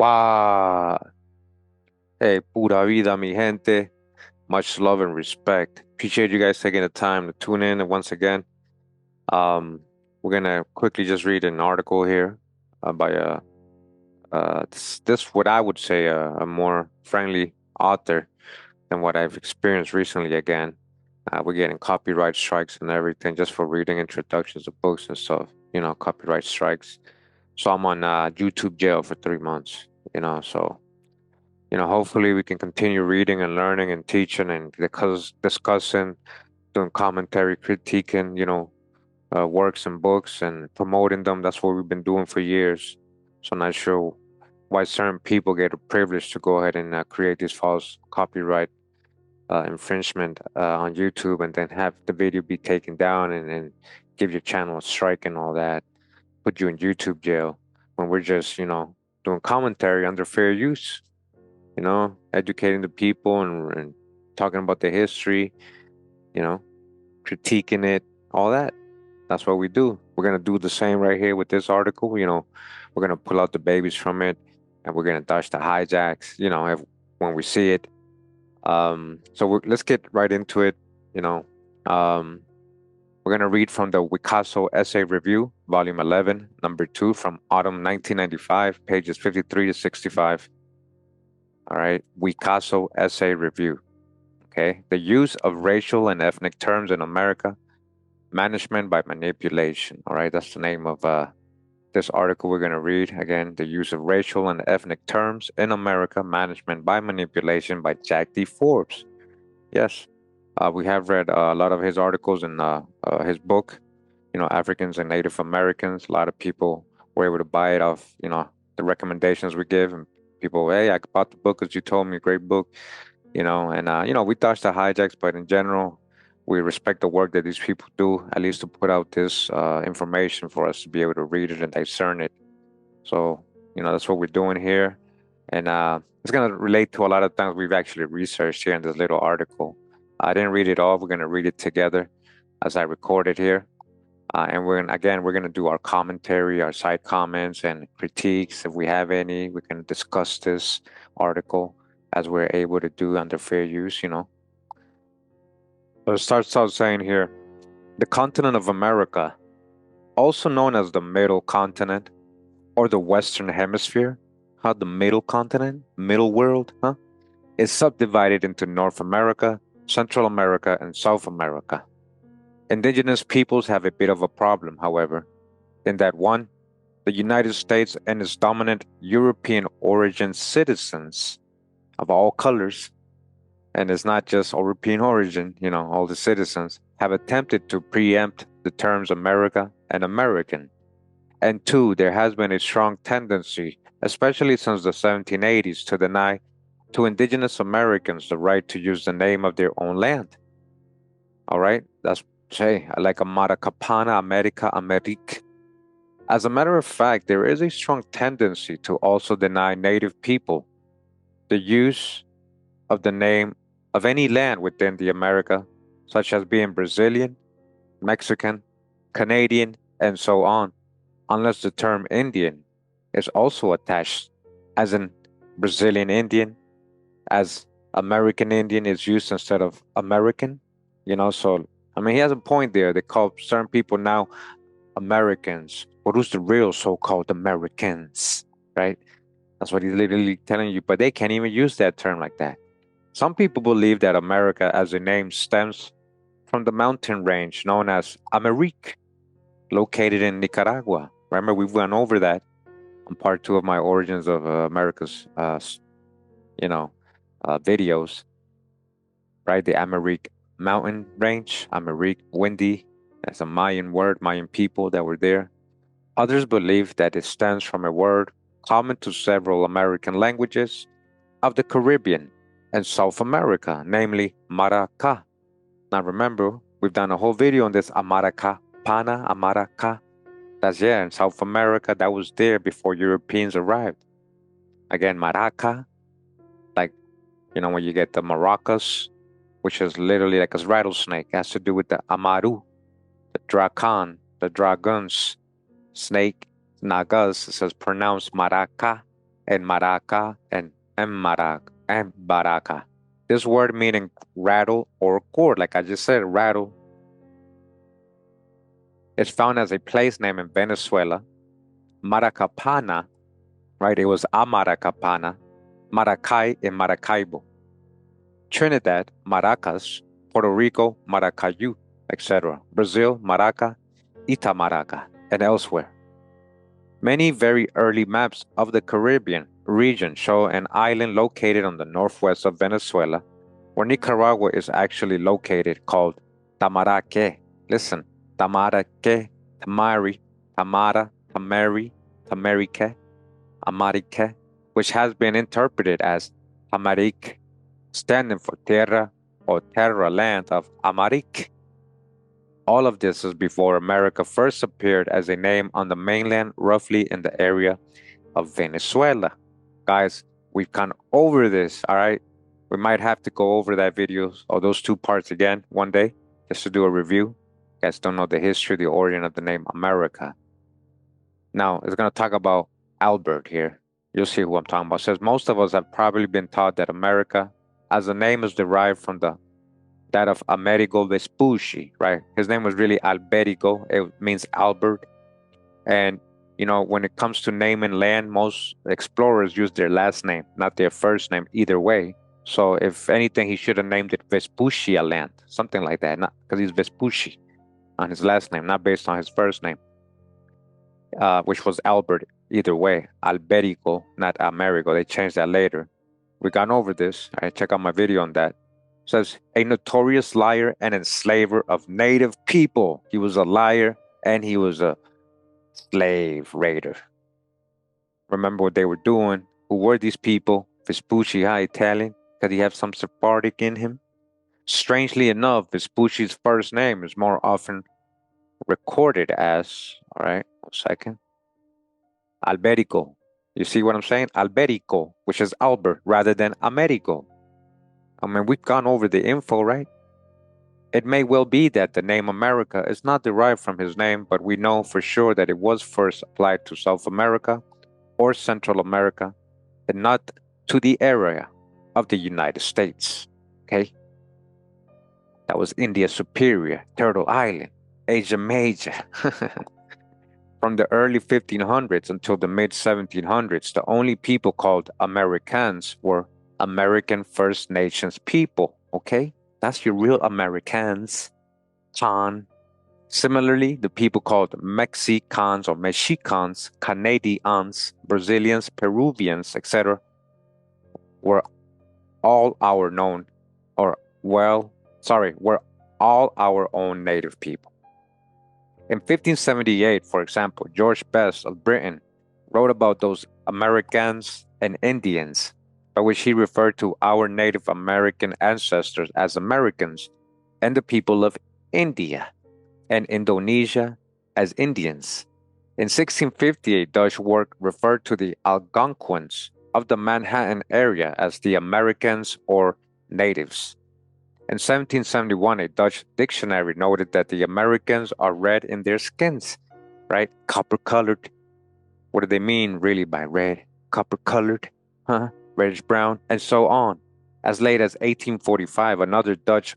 Wow. Hey, pura vida, mi gente. Much love and respect. Appreciate you guys taking the time to tune in once again. Um, we're gonna quickly just read an article here by this what I would say a more friendly author than what I've experienced recently. Again, we're getting copyright strikes and everything just for reading introductions of books and stuff. Copyright strikes. So I'm on YouTube jail for 3 months. So. Hopefully we can continue reading and learning and teaching and discussing, doing commentary, critiquing, works and books and promoting them. That's what we've been doing for years. So I'm not sure why certain people get a privilege to go ahead and create these false copyright infringement on YouTube and then have the video be taken down and give your channel a strike and all that, put you in YouTube jail when we're just, doing commentary under fair use, educating the people and talking about the history, you know, critiquing it, all that. That's what we do. We're gonna do the same right here with this article. We're gonna pull out the babies from it, and we're gonna dodge the hijacks. When we see it. Let's get right into it. You know, um, we're gonna read from the Wicasso Essay Review, Volume 11, Number 2, from Autumn 1995, pages 53 to 65. All right, Wicasso Essay Review. Okay, the use of racial and ethnic terms in America, management by manipulation. All right, that's the name of this article we're going to read. Again, the use of racial and ethnic terms in America, management by manipulation by Jack D. Forbes. Yes, we have read a lot of his articles in his book, Africans and Native Americans. A lot of people were able to buy it off, the recommendations we give. And people, hey, I bought the book because you told me, great book. We touch the hijacks, but in general, we respect the work that these people do, at least to put out this information for us to be able to read it and discern it. So, that's what we're doing here. And it's going to relate to a lot of things we've actually researched here in this little article. I didn't read it all. We're going to read it together as I record it here. And we're gonna do our commentary, our side comments and critiques. If we have any, we can discuss this article as we're able to do under fair use. So it starts out saying here, the continent of America, also known as the Middle Continent or the Western Hemisphere, the Middle Continent, Middle World, is subdivided into North America, Central America, and South America. Indigenous peoples have a bit of a problem, however, in that one, the United States and its dominant European origin citizens of all colors, and it's not just European origin, all the citizens have attempted to preempt the terms America and American. And two, there has been a strong tendency, especially since the 1780s, to deny to indigenous Americans the right to use the name of their own land. All right, that's like Amaracapana, America, Amerique. As a matter of fact, there is a strong tendency to also deny Native people the use of the name of any land within the America, such as being Brazilian, Mexican, Canadian, and so on, unless the term Indian is also attached, as in Brazilian Indian, as American Indian is used instead of American, so he has a point there. They call certain people now Americans, but who's the real so-called Americans, right? That's what he's literally telling you, but they can't even use that term like that. Some people believe that America as a name stems from the mountain range known as Amerique, located in Nicaragua. Remember, we went over that on part 2 of my Origins of America's, videos, right? The Amerique mountain range, Amerique, windy, that's a Mayan word, Mayan people that were there. Others believe that it stems from a word common to several American languages of the Caribbean and South America, namely Maraca. Now remember, we've done a whole video on this Amaraca, Pana, Amaraca. That's in South America. That was there before Europeans arrived. Again, Maraca, like, when you get the maracas, which is literally like a rattlesnake, it has to do with the Amaru, the Dracan, the dragons, snake, nagas. It says pronounced Maraca, and maraca and embaraca. This word meaning rattle or cord, like I just said, rattle. It's found as a place name in Venezuela. Maracapana, right? It was Amaracapana, Maracay, and Maracaibo. Trinidad, Maracas. Puerto Rico, Maracayu, etc. Brazil, Maraca, Itamaraca, and elsewhere. Many very early maps of the Caribbean region show an island located on the northwest of Venezuela, where Nicaragua is actually located, called Tamaraque. Listen, Tamaraque, Tamari, Tamara, Tamari, Tamarique, Amarique, which has been interpreted as Amaric, standing for Tierra or Terra land of Amaric. All of this is before America first appeared as a name on the mainland, roughly in the area of Venezuela. Guys, we've gone over this, all right? We might have to go over that video or those two parts again one day just to do a review. You guys don't know the history, the origin of the name America. Now, it's going to talk about Albert here. You'll see who I'm talking about. It says most of us have probably been taught that America, as the name is derived from that of Amerigo Vespucci, right? His name was really Alberigo. It means Albert. And, you know, when it comes to naming land, most explorers use their last name, not their first name, either way. So if anything, he should have named it Vespuccia land, something like that, not because he's Vespucci on his last name, not based on his first name, which was Albert, either way. Alberigo, not Amerigo. They changed that later. We gone over this. All right, check out my video on that. Says a notorious liar and enslaver of native people. He was a liar and he was a slave raider. Remember what they were doing? Who were these people? Vespucci, Italian? Did he have some Sephardic in him? Strangely enough, Vespucci's first name is more often recorded as, all right, 1 second, Alberico. You see what I'm saying? Alberico, which is Albert, rather than Amerigo. I mean, we've gone over the info, right? It may well be that the name America is not derived from his name, but we know for sure that it was first applied to South America or Central America, and not to the area of the United States. Okay? That was India Superior, Turtle Island, Asia Major. From the early 1500s until the mid 1700s, the only people called Americans were American First Nations people. Okay? That's your real Americans. Chan. Similarly, the people called Mexicans or Mexicans, Canadians, Brazilians, Peruvians, etc., were all our known, or were all our own native people. In 1578, for example, George Best of Britain wrote about those Americans and Indians, by which he referred to our Native American ancestors as Americans and the people of India and Indonesia as Indians. In 1650, a Dutch work referred to the Algonquins of the Manhattan area as the Americans or natives. In 1771, a Dutch dictionary noted that the Americans are red in their skins, right? Copper-colored. What do they mean really by red? Copper-colored? Huh? Reddish brown? And so on. As late as 1845, another Dutch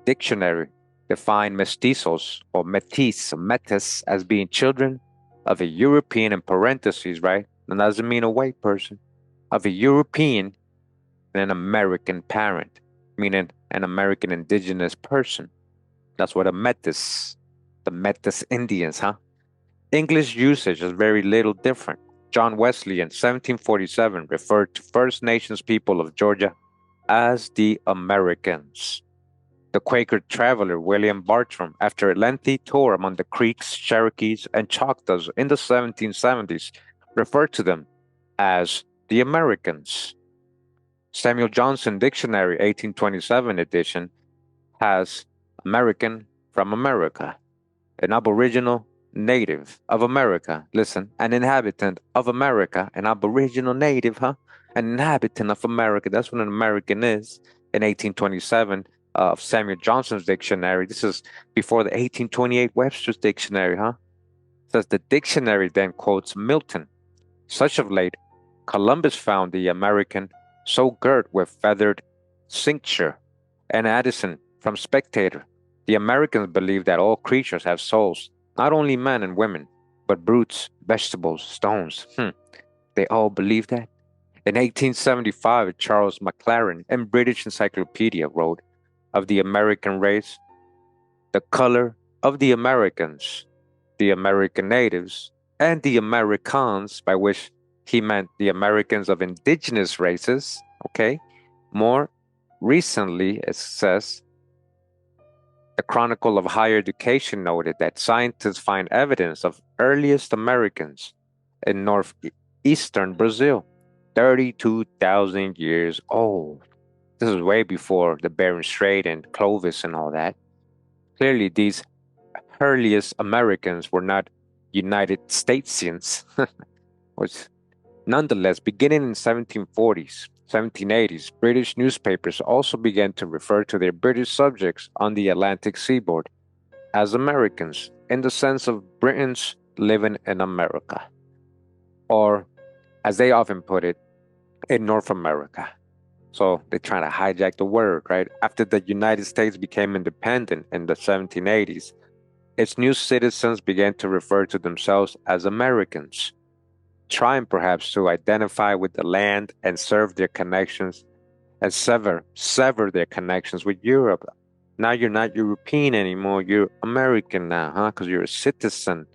dictionary defined mestizos or metis as being children of a European, in parentheses, right? And that doesn't mean a white person, of a European and an American parent, meaning an American indigenous person. That's what a metis, the Metis Indians, huh? English usage is very little different. John Wesley in 1747 referred to First Nations people of Georgia as the Americans. The Quaker traveler William Bartram, after a lengthy tour among the Creeks, Cherokees, and Choctaws in the 1770s, referred to them as the Americans. Samuel Johnson Dictionary 1827 edition has American from America, an aboriginal native of America. Listen, an inhabitant of America, an aboriginal native, huh? An inhabitant of America. That's what an American is. In 1827 of Samuel Johnson's dictionary. This is before the 1828 Webster's dictionary, huh? It says the dictionary then quotes Milton. Such of late Columbus found the American so girt with feathered cincture, and Addison from Spectator. The Americans believe that all creatures have souls, not only men and women, but brutes, vegetables, stones. They all believe that. In 1875, Charles Maclaren in British Encyclopedia wrote of the American race, the color of the Americans, the American natives, and the Americans, by which he meant the Americans of indigenous races. Okay. More recently, it says, the Chronicle of Higher Education noted that scientists find evidence of earliest Americans in northeastern Brazil, 32,000 years old. This is way before the Bering Strait and Clovis and all that. Clearly, these earliest Americans were not United Statesians, which nonetheless, beginning in 1740s, 1780s, British newspapers also began to refer to their British subjects on the Atlantic seaboard as Americans, in the sense of Britons living in America, or as they often put it, in North America. So they try to hijack the word, right? After the United States became independent in the 1780s, its new citizens began to refer to themselves as Americans, trying perhaps to identify with the land and serve their connections and sever their connections with Europe. Now you're not European anymore, you're American now, huh? Because you're a citizen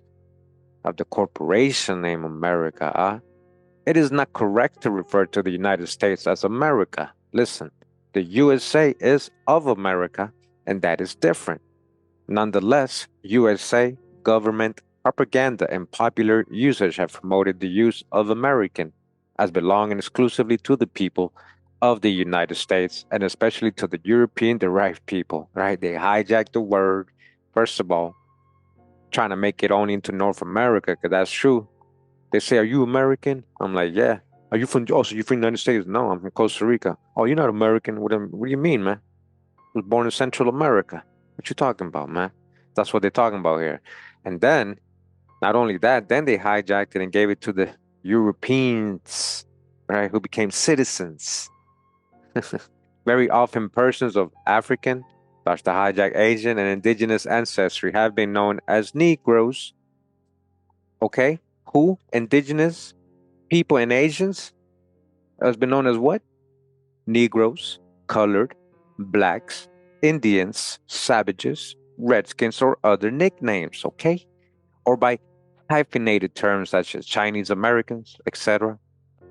of the corporation named America, huh? It is not correct to refer to the United States as America. Listen, the USA is of America, and that is different. Nonetheless, USA government propaganda and popular usage have promoted the use of American as belonging exclusively to the people of the United States, and especially to the European derived people, right? They hijacked the word, first of all, trying to make it only into North America, because that's true. They say, "Are you American?" I'm like, "Yeah." "Are you from? Oh, so you from the United States?" "No, I'm from Costa Rica." "Oh, you're not American." What do you mean, man? "I was born in Central America." "What you talking about, man?" That's what they're talking about here. And then, not only that, then they hijacked it and gave it to the Europeans, right, who became citizens. Very often, persons of African, slash the hijack Asian, and indigenous ancestry have been known as Negroes. Okay? Who? Indigenous people and Asians has been known as what? Negroes, colored, blacks, Indians, savages, redskins, or other nicknames, okay? Or by hyphenated terms such as Chinese Americans, etc.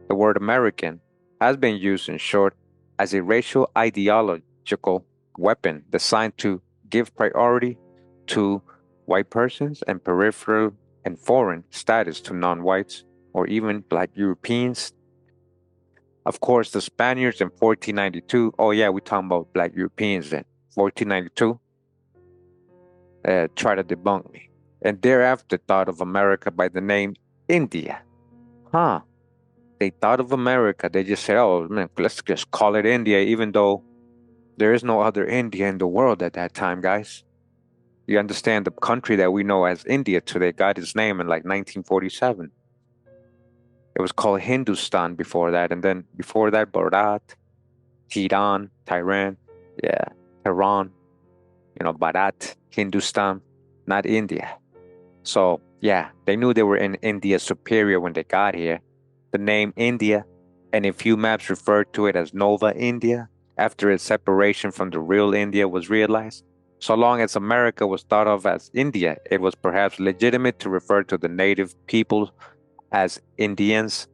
The word American has been used in short as a racial ideological weapon designed to give priority to white persons and peripheral and foreign status to non-whites or even black Europeans. Of course, the Spaniards in 1492, oh yeah, we're talking about black Europeans then, 1492, try to debunk me. And thereafter thought of America by the name India. Huh. They thought of America. They just said, "Oh, man, let's just call it India," even though there is no other India in the world at that time, guys. You understand, the country that we know as India today got its name in like 1947. It was called Hindustan before that. And then before that, Bharat, Tehran, yeah, Tehran, Bharat, Hindustan, not India. So, yeah, they knew they were in India superior when they got here. The name India, and a few maps referred to it as Nova India after its separation from the real India was realized. So long as America was thought of as India, it was perhaps legitimate to refer to the native people as Indians,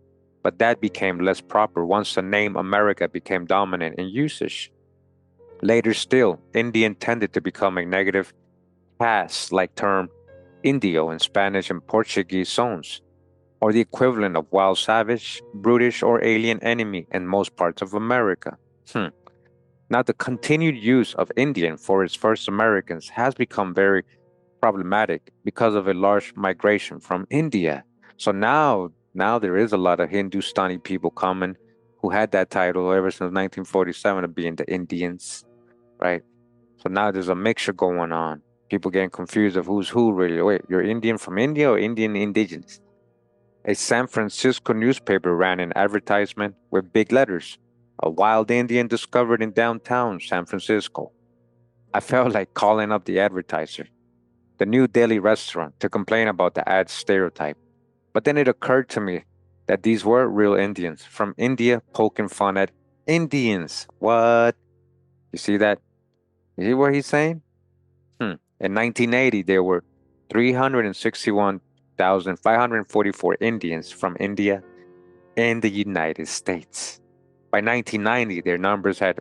but that became less proper once the name America became dominant in usage. Later still, Indian tended to become a negative caste-like term, Indio in Spanish and Portuguese zones, or the equivalent of wild savage, brutish, or alien enemy in most parts of America. Now, the continued use of Indian for its first Americans has become very problematic because of a large migration from India. So now there is a lot of Hindustani people coming who had that title ever since 1947 of being the Indians, right? So now there's a mixture going on. People getting confused of who's who really. Wait, you're Indian from India or Indian indigenous? A San Francisco newspaper ran an advertisement with big letters: "A wild Indian discovered in downtown San Francisco." I felt like calling up the advertiser, the New Delhi restaurant, to complain about the ad's stereotype. But then it occurred to me that these were real Indians from India poking fun at Indians. What? You see that? You see what he's saying? In 1980, there were 361,544 Indians from India in the United States. By 1990, their numbers had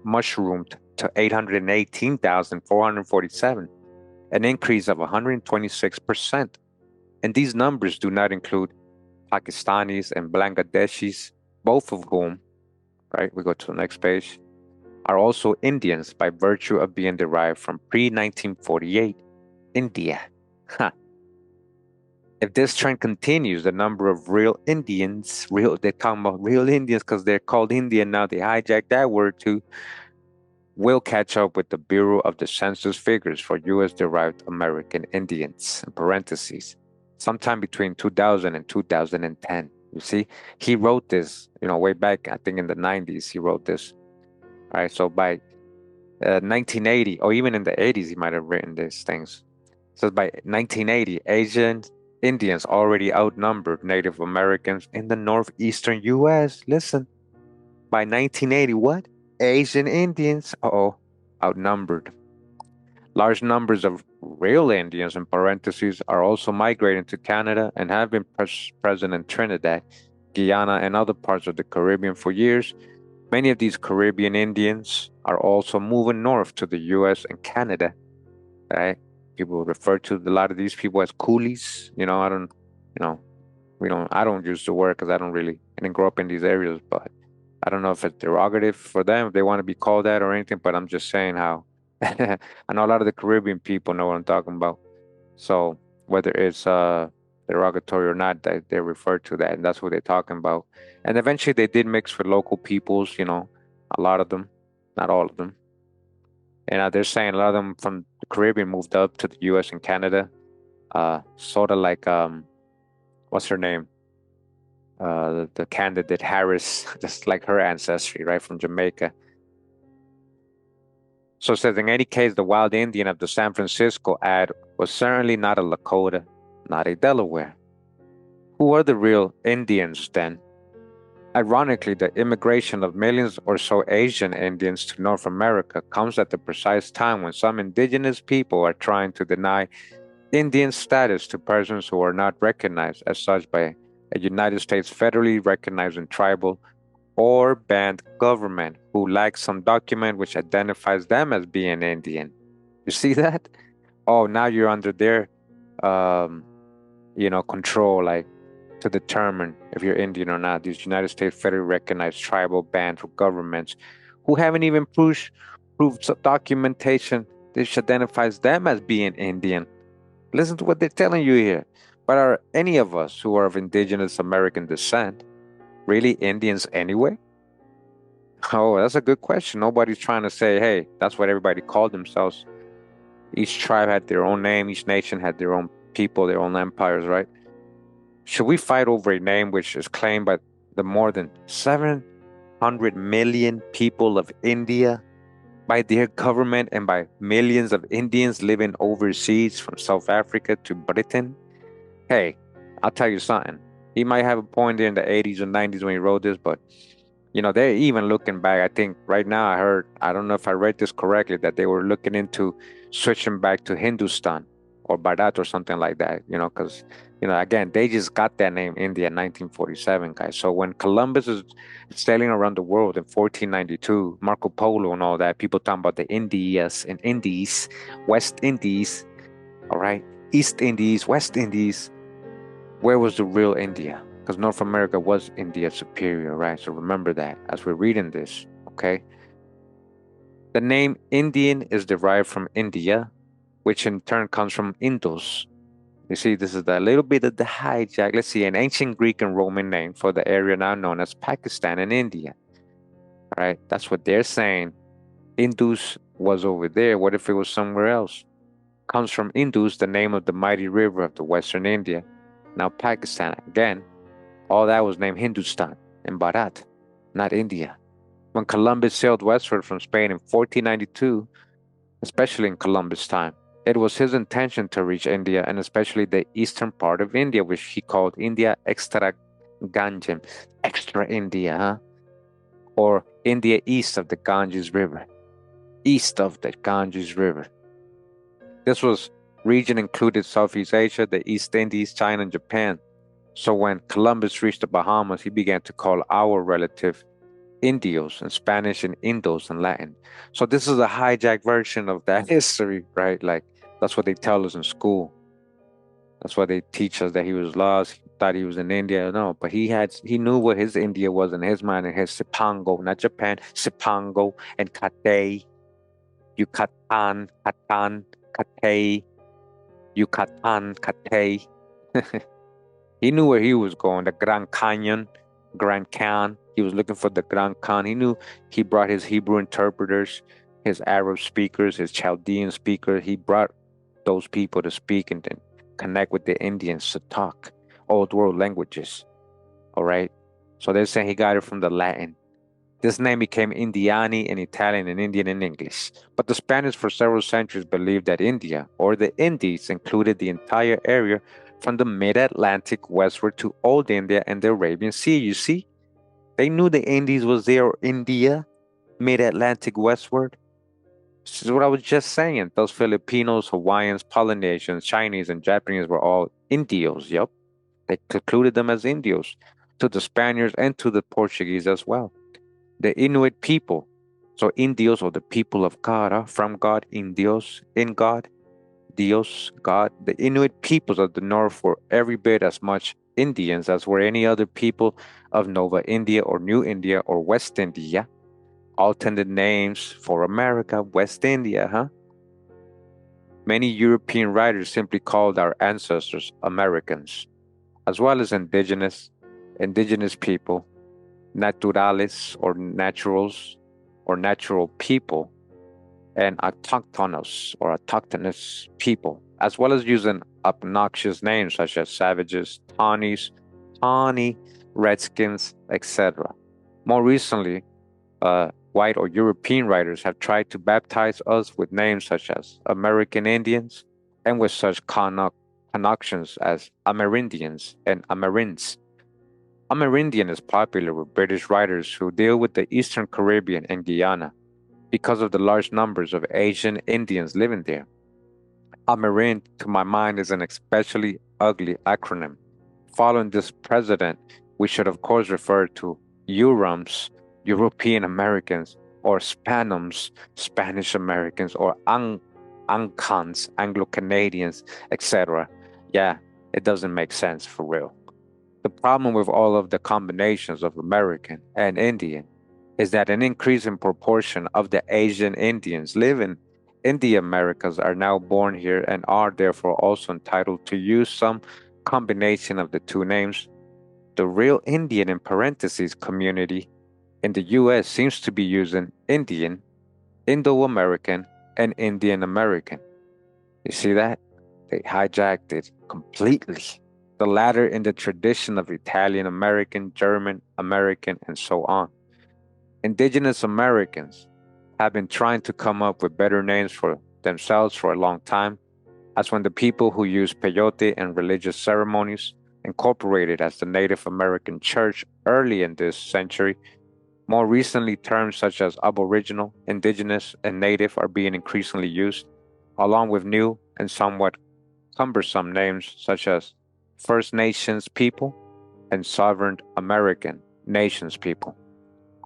mushroomed to 818,447, an increase of 126%. And these numbers do not include Pakistanis and Bangladeshis, both of whom, right, we go to the next page, are also Indians by virtue of being derived from pre-1948 India. Huh. If this trend continues, the number of real Indians, they're talking about real Indians because they're called Indian now, they hijacked that word too, will catch up with the Bureau of the Census figures for U.S. derived American Indians, in parentheses, sometime between 2000 and 2010. You see, he wrote this, way back, I think in the 90s, he wrote this. All right, so by 1980, or even in the 80s, he might have written these things. So by 1980, Asian Indians already outnumbered Native Americans in the northeastern U.S. Listen, by 1980, what? Asian Indians, outnumbered. Large numbers of real Indians, in parentheses, are also migrating to Canada and have been present in Trinidad, Guyana, and other parts of the Caribbean for years. Many of these Caribbean Indians are also moving north to the U.S. and Canada. Right? People refer to a lot of these people as coolies. I don't, I don't use the word because I didn't grow up in these areas, but I don't know if it's derogative for them, if they want to be called that or anything, but I'm just saying how I know a lot of the Caribbean people know what I'm talking about. So whether it's derogatory or not, they refer to that, and that's what they're talking about. And eventually they did mix with local peoples, a lot of them, not all of them. And they're saying a lot of them from the Caribbean moved up to the US and Canada. Sort of like what's her name? The candidate Harris, just like her ancestry, right, from Jamaica. So it says, in any case, the wild Indian of the San Francisco ad was certainly not a Lakota, not a Delaware. Who are the real Indians then? Ironically, the immigration of millions or so Asian Indians to North America comes at the precise time when some indigenous people are trying to deny Indian status to persons who are not recognized as such by a United States federally recognized and tribal or band government who lacks some document which identifies them as being Indian. You see that? Oh, now you're under their, control, like to determine if you're Indian or not. These United States federally recognized tribal bands or governments who haven't even proved documentation which identifies them as being Indian. Listen to what they're telling you here. But are any of us who are of indigenous American descent really Indians anyway? Oh, that's a good question. Nobody's trying to say, hey, that's what everybody called themselves. Each tribe had their own name, each nation had their own people, their own empires, right? Should we fight over a name which is claimed by the more than 700 million people of India, by their government, and by millions of Indians living overseas from South Africa to Britain? Hey, I'll tell you something. He might have a point there in the 80s or 90s when he wrote this, but they're even looking back. I think right now I don't know if I read this correctly, that they were looking into switching back to Hindustan or Bharat or something like that, because, again, they just got that name India in 1947, guys. So when Columbus is sailing around the world in 1492, Marco Polo and all that, people talking about the Indias and Indies, West Indies, all right, East Indies, West Indies. Where was the real India? Because North America was India superior, right? So remember that as we're reading this, okay? The name Indian is derived from India, which in turn comes from Indus. You see, this is a little bit of the hijack. Let's see, an ancient Greek and Roman name for the area now known as Pakistan and India. All right, that's what they're saying. Indus was over there. What if it was somewhere else? Comes from Indus, the name of the mighty river of the Western India. now Pakistan. Again, all that was named Hindustan and Bharat, not India. When Columbus sailed westward from Spain in 1492, especially in Columbus' time, it was his intention to reach India and especially the eastern part of India, which he called India Extra Ganjem, extra India, huh? Or India east of the Ganges River, east of the Ganges River. This was region included Southeast Asia, the East Indies, China, and Japan. So when Columbus reached the Bahamas, he began to call our relative Indios in Spanish and Indos in Latin. So this is a hijacked version of that history, right? Like that's what they tell us in school. That's why they teach us that he was lost. He thought he was in India. No, but he knew what his India was in his mind, and his Sipango, not Japan, Sipango and Cathay, Yucatan, Catan, Cathay, Yucatan, Cathay. He knew where he was going, the Grand Canyon, Grand Khan. He was looking for the Grand Khan. He knew he brought his Hebrew interpreters, his Arab speakers, his Chaldean speakers. He brought those people to speak and then connect with the Indians to talk old world languages. All right. So they're saying he got it from the Latin. This name became Indiani in Italian and Indian in English. But the Spanish for several centuries believed that India, or the Indies, included the entire area from the mid-Atlantic westward to Old India and the Arabian Sea. You see, they knew the Indies was there, or India, mid-Atlantic westward. This is what I was just saying. Those Filipinos, Hawaiians, Polynesians, Chinese, and Japanese were all Indios. Yup, they concluded them as Indios to the Spaniards and to the Portuguese as well. The Inuit people, so Indios or the people of God, from God, Indios, in God, Dios, God. The Inuit peoples of the north were every bit as much Indians as were any other people of Nova India or New India or West India. Alternate names for America, West India, huh? Many European writers simply called our ancestors Americans, as well as indigenous people, naturales or naturals or natural people, and autochthonous or autochthonous people, as well as using obnoxious names such as savages, tawny, redskins, etc. More recently, white or European writers have tried to baptize us with names such as American Indians and with such connotations as Amerindians and Amerins. Amerindian is popular with British writers who deal with the Eastern Caribbean and Guyana because of the large numbers of Asian Indians living there. Amerind, to my mind, is an especially ugly acronym. Following this precedent, we should of course refer to Eurums, European Americans, or Spanums, Spanish Americans, or Ancons, Anglo Canadians, etc. Yeah, it doesn't make sense for real. The problem with all of the combinations of American and Indian is that an increasing proportion of the Asian Indians living in the Americas are now born here and are therefore also entitled to use some combination of the two names. The real Indian in parentheses community in the US seems to be using Indian, Indo-American, and Indian American. You see that? They hijacked it completely. The latter in the tradition of Italian American, German American, and so on. Indigenous Americans have been trying to come up with better names for themselves for a long time, as when the people who use peyote in religious ceremonies incorporated as the Native American church early in this century. More recently, terms such as Aboriginal, Indigenous, and Native are being increasingly used, along with new and somewhat cumbersome names such as First Nations people and Sovereign American Nations people.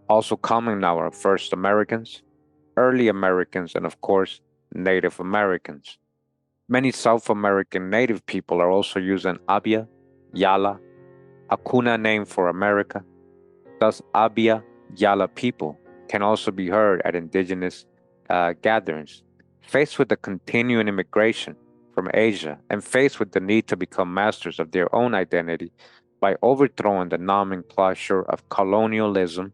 Also common now are First Americans, Early Americans, and of course, Native Americans. Many South American Native people are also using Abya, Yala, a Kuna name for America. Thus, Abya, Yala people can also be heard at indigenous gatherings. Faced with the continuing immigration from Asia and faced with the need to become masters of their own identity by overthrowing the nomenclature of colonialism,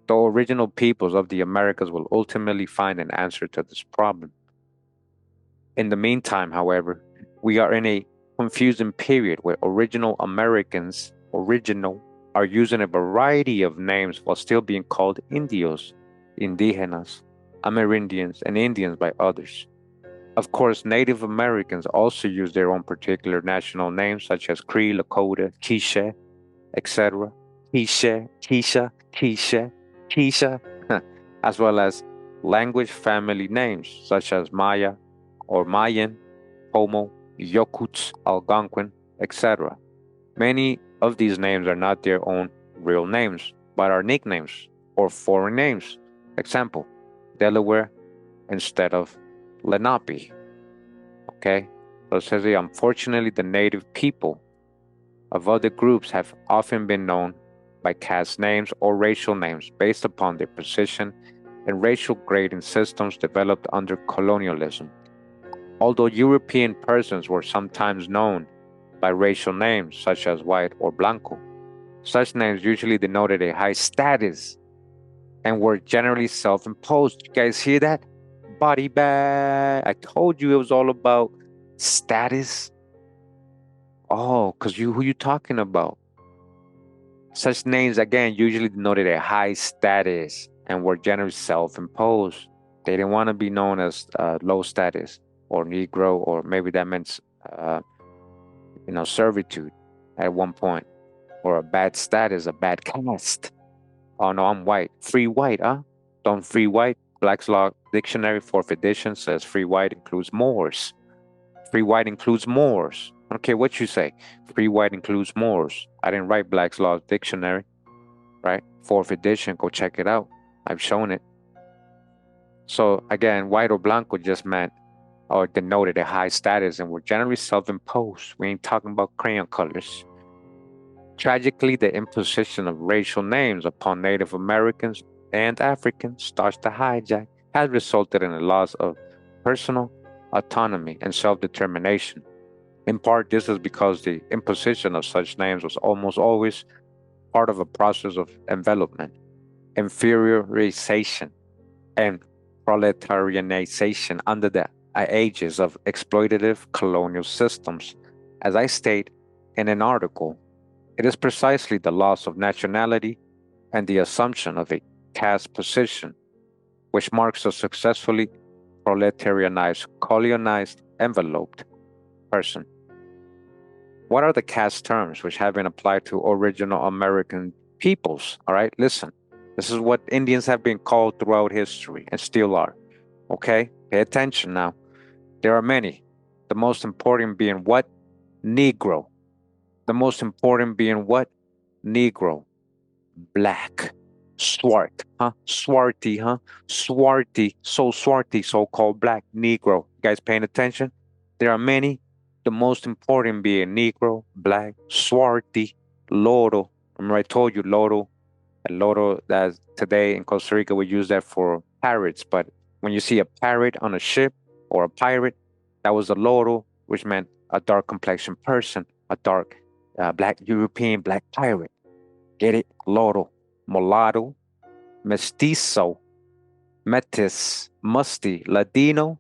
the original peoples of the Americas will ultimately find an answer to this problem. In the meantime, however, we are in a confusing period where original, are using a variety of names while still being called indios, indígenas, Amerindians, and Indians by others. Of course, Native Americans also use their own particular national names such as Cree, Lakota, Quiche, etc. Quiche, Quisha, Quiche, Quisha, as well as language family names such as Maya or Mayan, Homo, Yokuts, Algonquin, etc. Many of these names are not their own real names, but are nicknames or foreign names. Example, Delaware instead of Lenape. Okay? So it says here, unfortunately, the native people of other groups have often been known by caste names or racial names based upon their position in racial grading systems developed under colonialism. Although European persons were sometimes known by racial names such as white or blanco, such names usually denoted a high status and were generally self-imposed. You guys hear that? Body bag. I told you it was all about status. Oh, because who you talking about? Such names, again, usually denoted a high status and were generally self-imposed. They didn't want to be known as low status or Negro, or maybe that meant, servitude at one point, or a bad status, a bad caste. Oh no, I'm white. Free white, huh? Don't free white. Black's Law Dictionary, 4th edition, says free white includes Moors. Free white includes Moors. I don't care what you say. Free white includes Moors. I didn't write Black's Law Dictionary, right? 4th edition, go check it out. I've shown it. So again, white or blanco just meant or denoted a high status and were generally self-imposed. We ain't talking about crayon colors. Tragically, the imposition of racial names upon Native Americans and Africans starts to hijack has resulted in a loss of personal autonomy and self-determination. In part, this is because the imposition of such names was almost always part of a process of envelopment, inferiorization, and proletarianization under the aegis of exploitative colonial systems. As I state in an article, it is precisely the loss of nationality and the assumption of a caste position which marks a successfully proletarianized, colonized, enveloped person. What are the caste terms which have been applied to original American peoples? All right, listen. This is what Indians have been called throughout history and still are. Okay, pay attention now. There are many. The most important being what? Negro. The most important being what? Negro. Black. Swart, huh? Swarty, huh? Swarty, so swarty, so-called black. Negro. You guys paying attention? There are many. The most important being Negro, Black, Swarty, Loro. Remember I told you Loro. A Loro, that today in Costa Rica we use that for pirates. But when you see a parrot on a ship or a pirate, that was a Loro, which meant a dark complexion person, a dark black European black pirate. Get it? Loro. Mulatto, Mestizo, Metis, Musty, Ladino.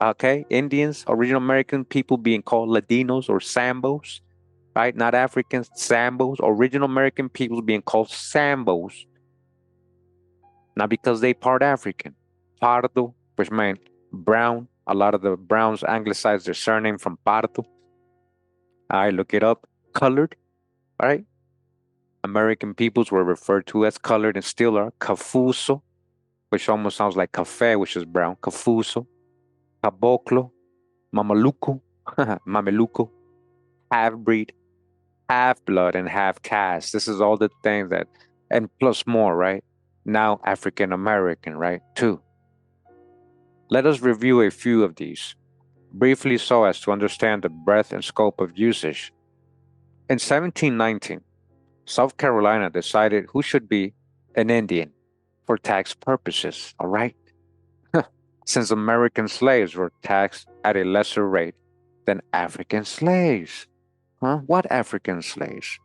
Okay, Indians, original American people being called Ladinos or Sambos, right? Not Africans, Sambos. Original American people being called Sambos, not because they part African. Pardo, which meant brown. A lot of the Browns anglicized their surname from Pardo. I look it up. Colored, all right? American peoples were referred to as colored and still are. Cafuso, which almost sounds like cafe, which is brown. Cafuso. Caboclo, Mamaluco, Mameluco, half-breed, half-blood, and half-caste. This is all the things that, and plus more, right? Now African-American, right? Too. Let us review a few of these, briefly so as to understand the breadth and scope of usage. In 1719, South Carolina decided who should be an Indian for tax purposes, all right? Since American slaves were taxed at a lesser rate than African slaves. Huh? What African slaves?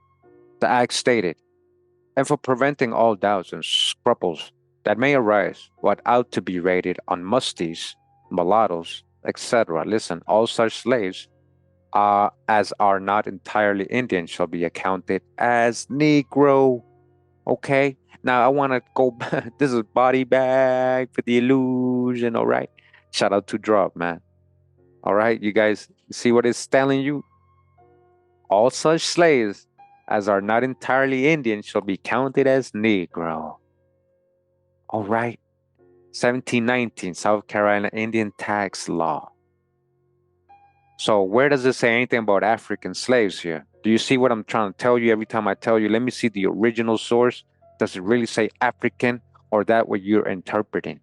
The act stated, and for preventing all doubts and scruples that may arise what ought to be rated on musties, mulattoes, etc. Listen, all such slaves as are not entirely Indian shall be accounted as Negro. Okay. Now I want to go back. This is body bag for the illusion. All right. Shout out to Drop, man. All right. You guys see what it's telling you? All such slaves as are not entirely Indian shall be counted as Negro. All right. 1719 South Carolina Indian Tax Law. So where does it say anything about African slaves here? Do you see what I'm trying to tell you every time I tell you, let me see the original source? Does it really say African or that what you're interpreting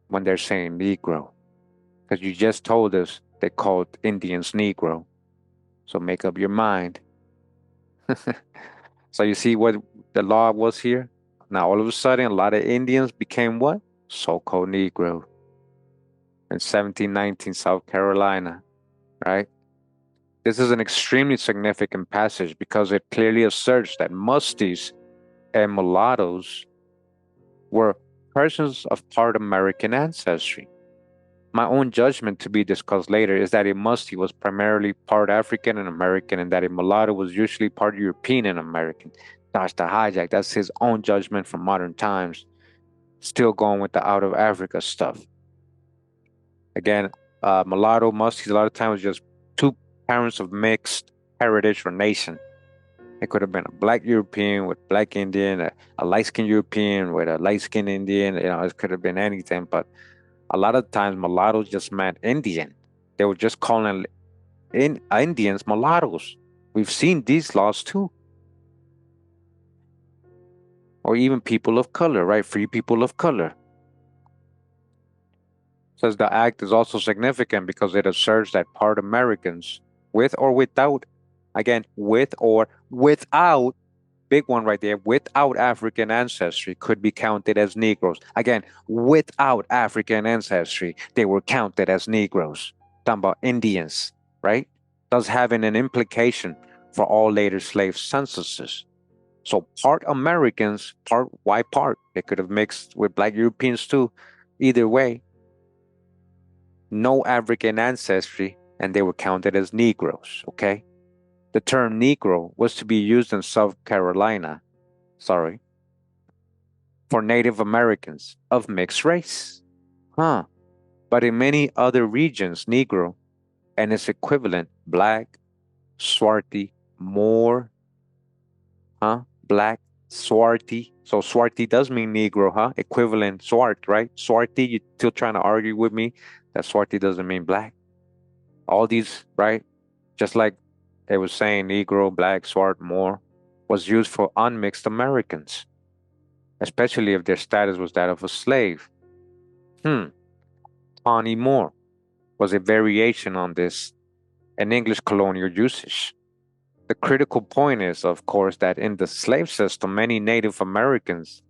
when they're saying Negro? Because you just told us they called Indians Negro. So make up your mind. So you see what the law was here? Now all of a sudden a lot of Indians became what? So-called Negro in 1719 South Carolina, right? This is an extremely significant passage because it clearly asserts that musties and mulattoes were persons of part American ancestry. My own judgment to be discussed later is that a musty was primarily part African and American and that a mulatto was usually part European and American. Gosh, the hijack, that's his own judgment from modern times. Still going with the out of Africa stuff. Again, mulatto, muskies, a lot of times just two parents of mixed heritage or nation. It could have been a black European with black Indian, a light-skinned European with a light-skinned Indian. It could have been anything, but a lot of times mulattoes just meant Indian. They were just calling Indians mulattoes. We've seen these laws too. Or even people of color, right? Free people of color. Says the act is also significant because it asserts that part Americans, with or without, again, with or without, big one right there, without African ancestry could be counted as Negroes. Again, without African ancestry, they were counted as Negroes. Talking about Indians, right? Thus having an implication for all later slave censuses. So part Americans, part why part? They could have mixed with black Europeans too. Either way, no African ancestry, and they were counted as Negroes, okay? The term Negro was to be used in South Carolina, for Native Americans of mixed race. Huh. But in many other regions, Negro and its equivalent, Black, Swarty, Moor, Black, Swarty. So Swarty does mean Negro, Equivalent, Swart, right? Swarty, you still trying to argue with me that Swarty doesn't mean Black? All these, right? Just like it was saying Negro, Black, Swart, Moor, was used for unmixed Americans, especially if their status was that of a slave. Tawny Moor was a variation on this in English colonial usage. The critical point is, of course, that in the slave system, many Native Americans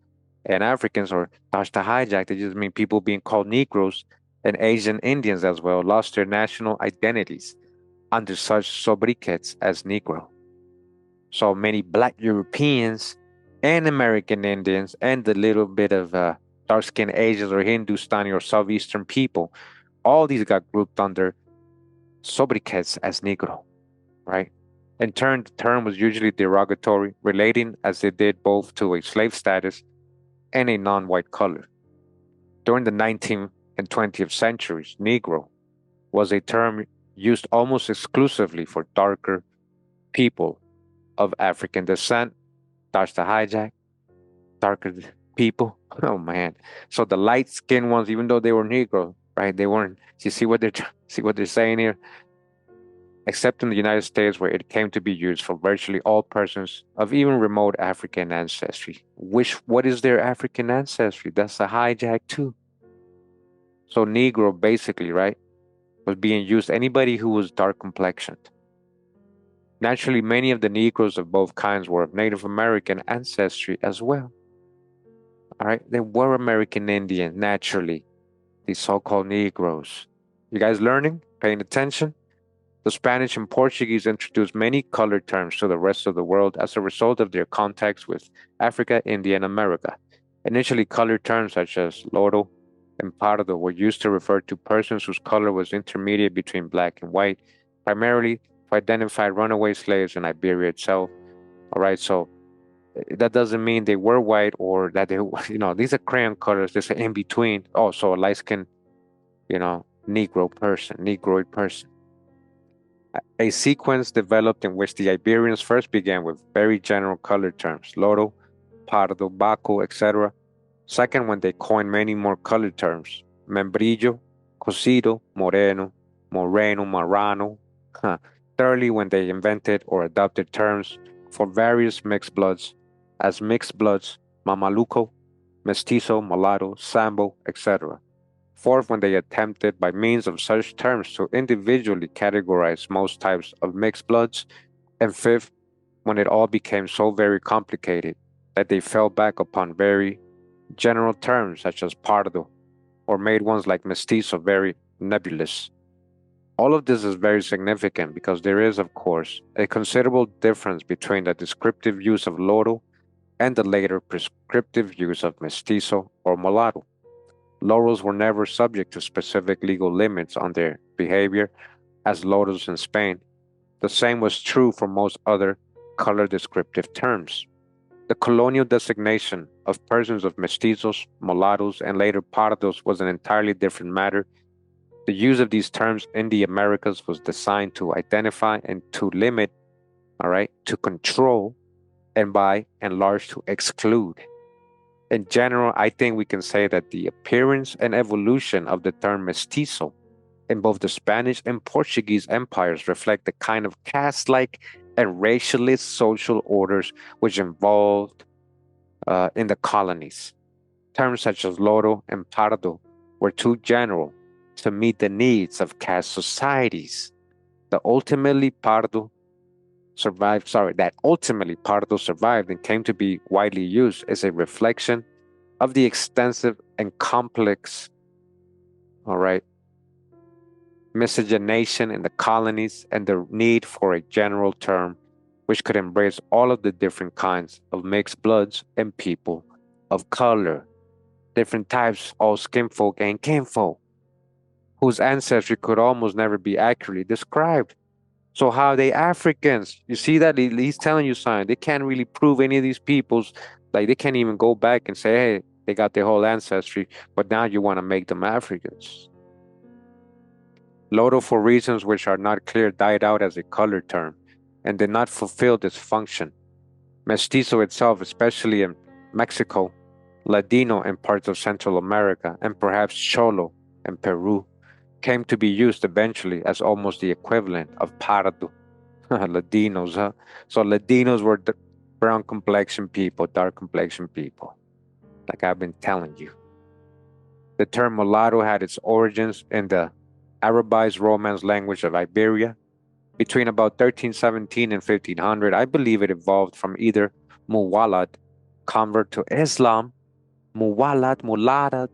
and Africans, or gosh, the hijack, they just mean people being called Negroes, and Asian Indians as well, lost their national identities under such sobriquets as Negro. So many Black Europeans and American Indians and the little bit of dark-skinned Asians or Hindustani or Southeastern people, all these got grouped under sobriquets as Negro, right? In turn, the term was usually derogatory, relating as it did both to a slave status and a non-white color. During the 19th and 20th centuries, Negro was a term used almost exclusively for darker people of African descent. That's the hijack. Darker people. Oh man. So the light-skinned ones, even though they were Negro, right? They weren't. You see what they're saying here? Except in the United States, where it came to be used for virtually all persons of even remote African ancestry. What is their African ancestry? That's a hijack too. So Negro basically, right, was being used anybody who was dark complexioned. Naturally, many of the Negroes of both kinds were of Native American ancestry as well. All right, they were American Indian, naturally, these so-called Negroes. You guys learning? Paying attention? The Spanish and Portuguese introduced many colored terms to the rest of the world as a result of their contacts with Africa, India, and America. Initially, colored terms such as loro, and pardo were used to refer to persons whose color was intermediate between black and white, primarily to identify runaway slaves in Iberia itself. All right, so that doesn't mean they were white or that they, these are crayon colors. They're in between. Oh, so a light skinned, Negroid person. A sequence developed in which the Iberians first began with very general color terms, loro, pardo, baco, etc. Second, when they coined many more color terms, membrillo, cocido, moreno, marrano. Thirdly, when they invented or adopted terms for various mixed bloods, as mixed bloods, mamaluco, mestizo, mulatto, sambo, etc. Fourth, when they attempted by means of such terms to individually categorize most types of mixed bloods. And fifth, when it all became so very complicated that they fell back upon very general terms such as pardo, or made ones like mestizo very nebulous. All of this is very significant because there is, of course, a considerable difference between the descriptive use of loro and the later prescriptive use of mestizo or mulatto. Loros were never subject to specific legal limits on their behavior as loros in Spain. The same was true for most other color descriptive terms. The colonial designation of persons of mestizos, mulattoes, and later pardos was an entirely different matter. The use of these terms in the Americas was designed to identify and to limit, to control, and by and large to exclude. In general, I think we can say that the appearance and evolution of the term mestizo in both the Spanish and Portuguese empires reflect the kind of caste-like and racialist social orders which involved in the colonies. Terms such as loro and pardo were too general to meet the needs of caste societies. That ultimately pardo survived and came to be widely used is a reflection of the extensive and complex, miscegenation in the colonies and the need for a general term which could embrace all of the different kinds of mixed bloods and people of color, different types, all skinfolk and kinfolk, whose ancestry could almost never be accurately described. So how are they Africans? You see that? He's telling you something. They can't really prove any of these people's, like they can't even go back and say, hey, they got their whole ancestry, but now you want to make them Africans. Loro, for reasons which are not clear, died out as a color term and did not fulfill this function. Mestizo itself, especially in Mexico, Ladino in parts of Central America, and perhaps Cholo in Peru, came to be used eventually as almost the equivalent of pardo. Ladinos, huh? So Ladinos were the brown complexion people, dark complexion people, like I've been telling you. The term mulatto had its origins in the Arabized Romance language of Iberia. Between about 1317 and 1500, I believe it evolved from either muwalat, convert to Islam, mulatto.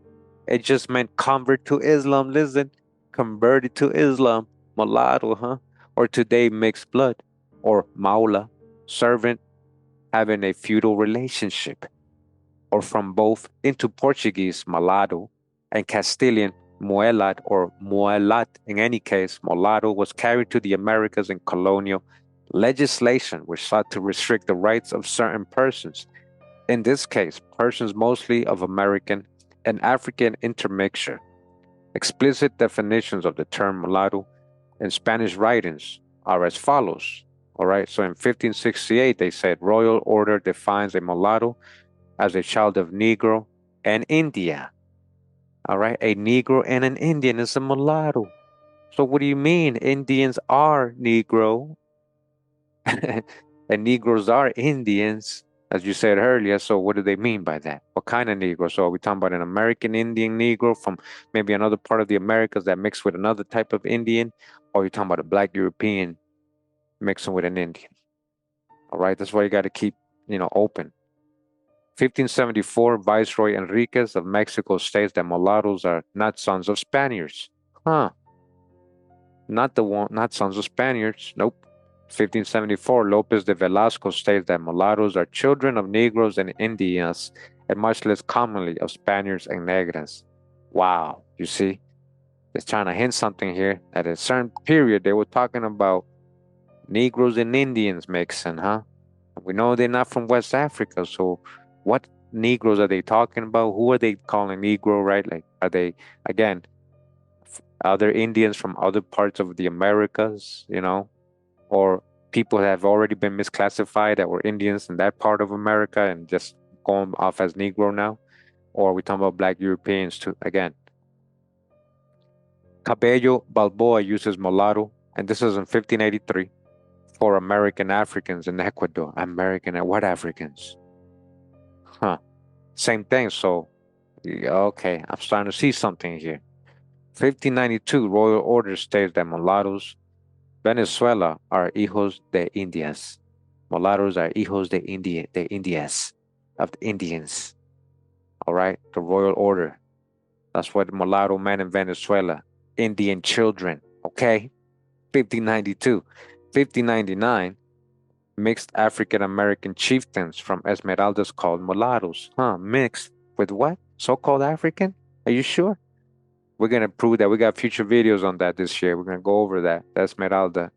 It just meant convert to Islam. Listen, converted to Islam, mulatto, huh? Or today mixed blood, or maula, servant having a feudal relationship, or from both into Portuguese, mulatto, and Castilian, muelat or muelat. In any case, mulatto was carried to the Americas in colonial legislation, which sought to restrict the rights of certain persons. In this case, persons mostly of American and African intermixture. Explicit definitions of the term mulatto in Spanish writings are as follows. All right, so in 1568, they said royal order defines a mulatto as a child of Negro and India. All right, a Negro and an Indian is a mulatto. So what do you mean? Indians are Negro and Negroes are Indians, as you said earlier. So what do they mean by that? What kind of Negro? So are we talking about an American Indian Negro from maybe another part of the Americas that mixed with another type of Indian? Or are you talking about a Black European mixing with an Indian? All right, that's why you got to keep, open. 1574, Viceroy Enriquez of Mexico states that mulattoes are not sons of Spaniards. Not sons of Spaniards. Nope. 1574, Lopez de Velasco states that mulattoes are children of Negroes and Indians, and much less commonly of Spaniards and Negras. Wow, you see, it's trying to hint something here. At a certain period, they were talking about Negroes and Indians mixing, huh? We know they're not from West Africa, so what Negroes are they talking about? Who are they calling Negro, right? Like, are they, again, other Indians from other parts of the Americas, or people have already been misclassified that were Indians in that part of America and just going off as Negro now? Or are we talking about Black Europeans too? Again, Cabello Balboa uses mulatto, and this is in 1583 for American Africans in Ecuador. American, what Africans? Huh. Same thing. So, yeah, okay, I'm starting to see something here. 1592 Royal Order states that mulattoes, Venezuela, are hijos de Indias. Mulattoes are hijos de Indias, of the Indians. All right, the Royal Order. That's what mulatto men in Venezuela, Indian children. Okay, 1592. 1599, mixed African American chieftains from Esmeraldas called mulattoes. Huh, mixed with what? So called African? Are you sure? We're going to prove that. We got future videos on that this year. We're going to go over that. The Esmeralda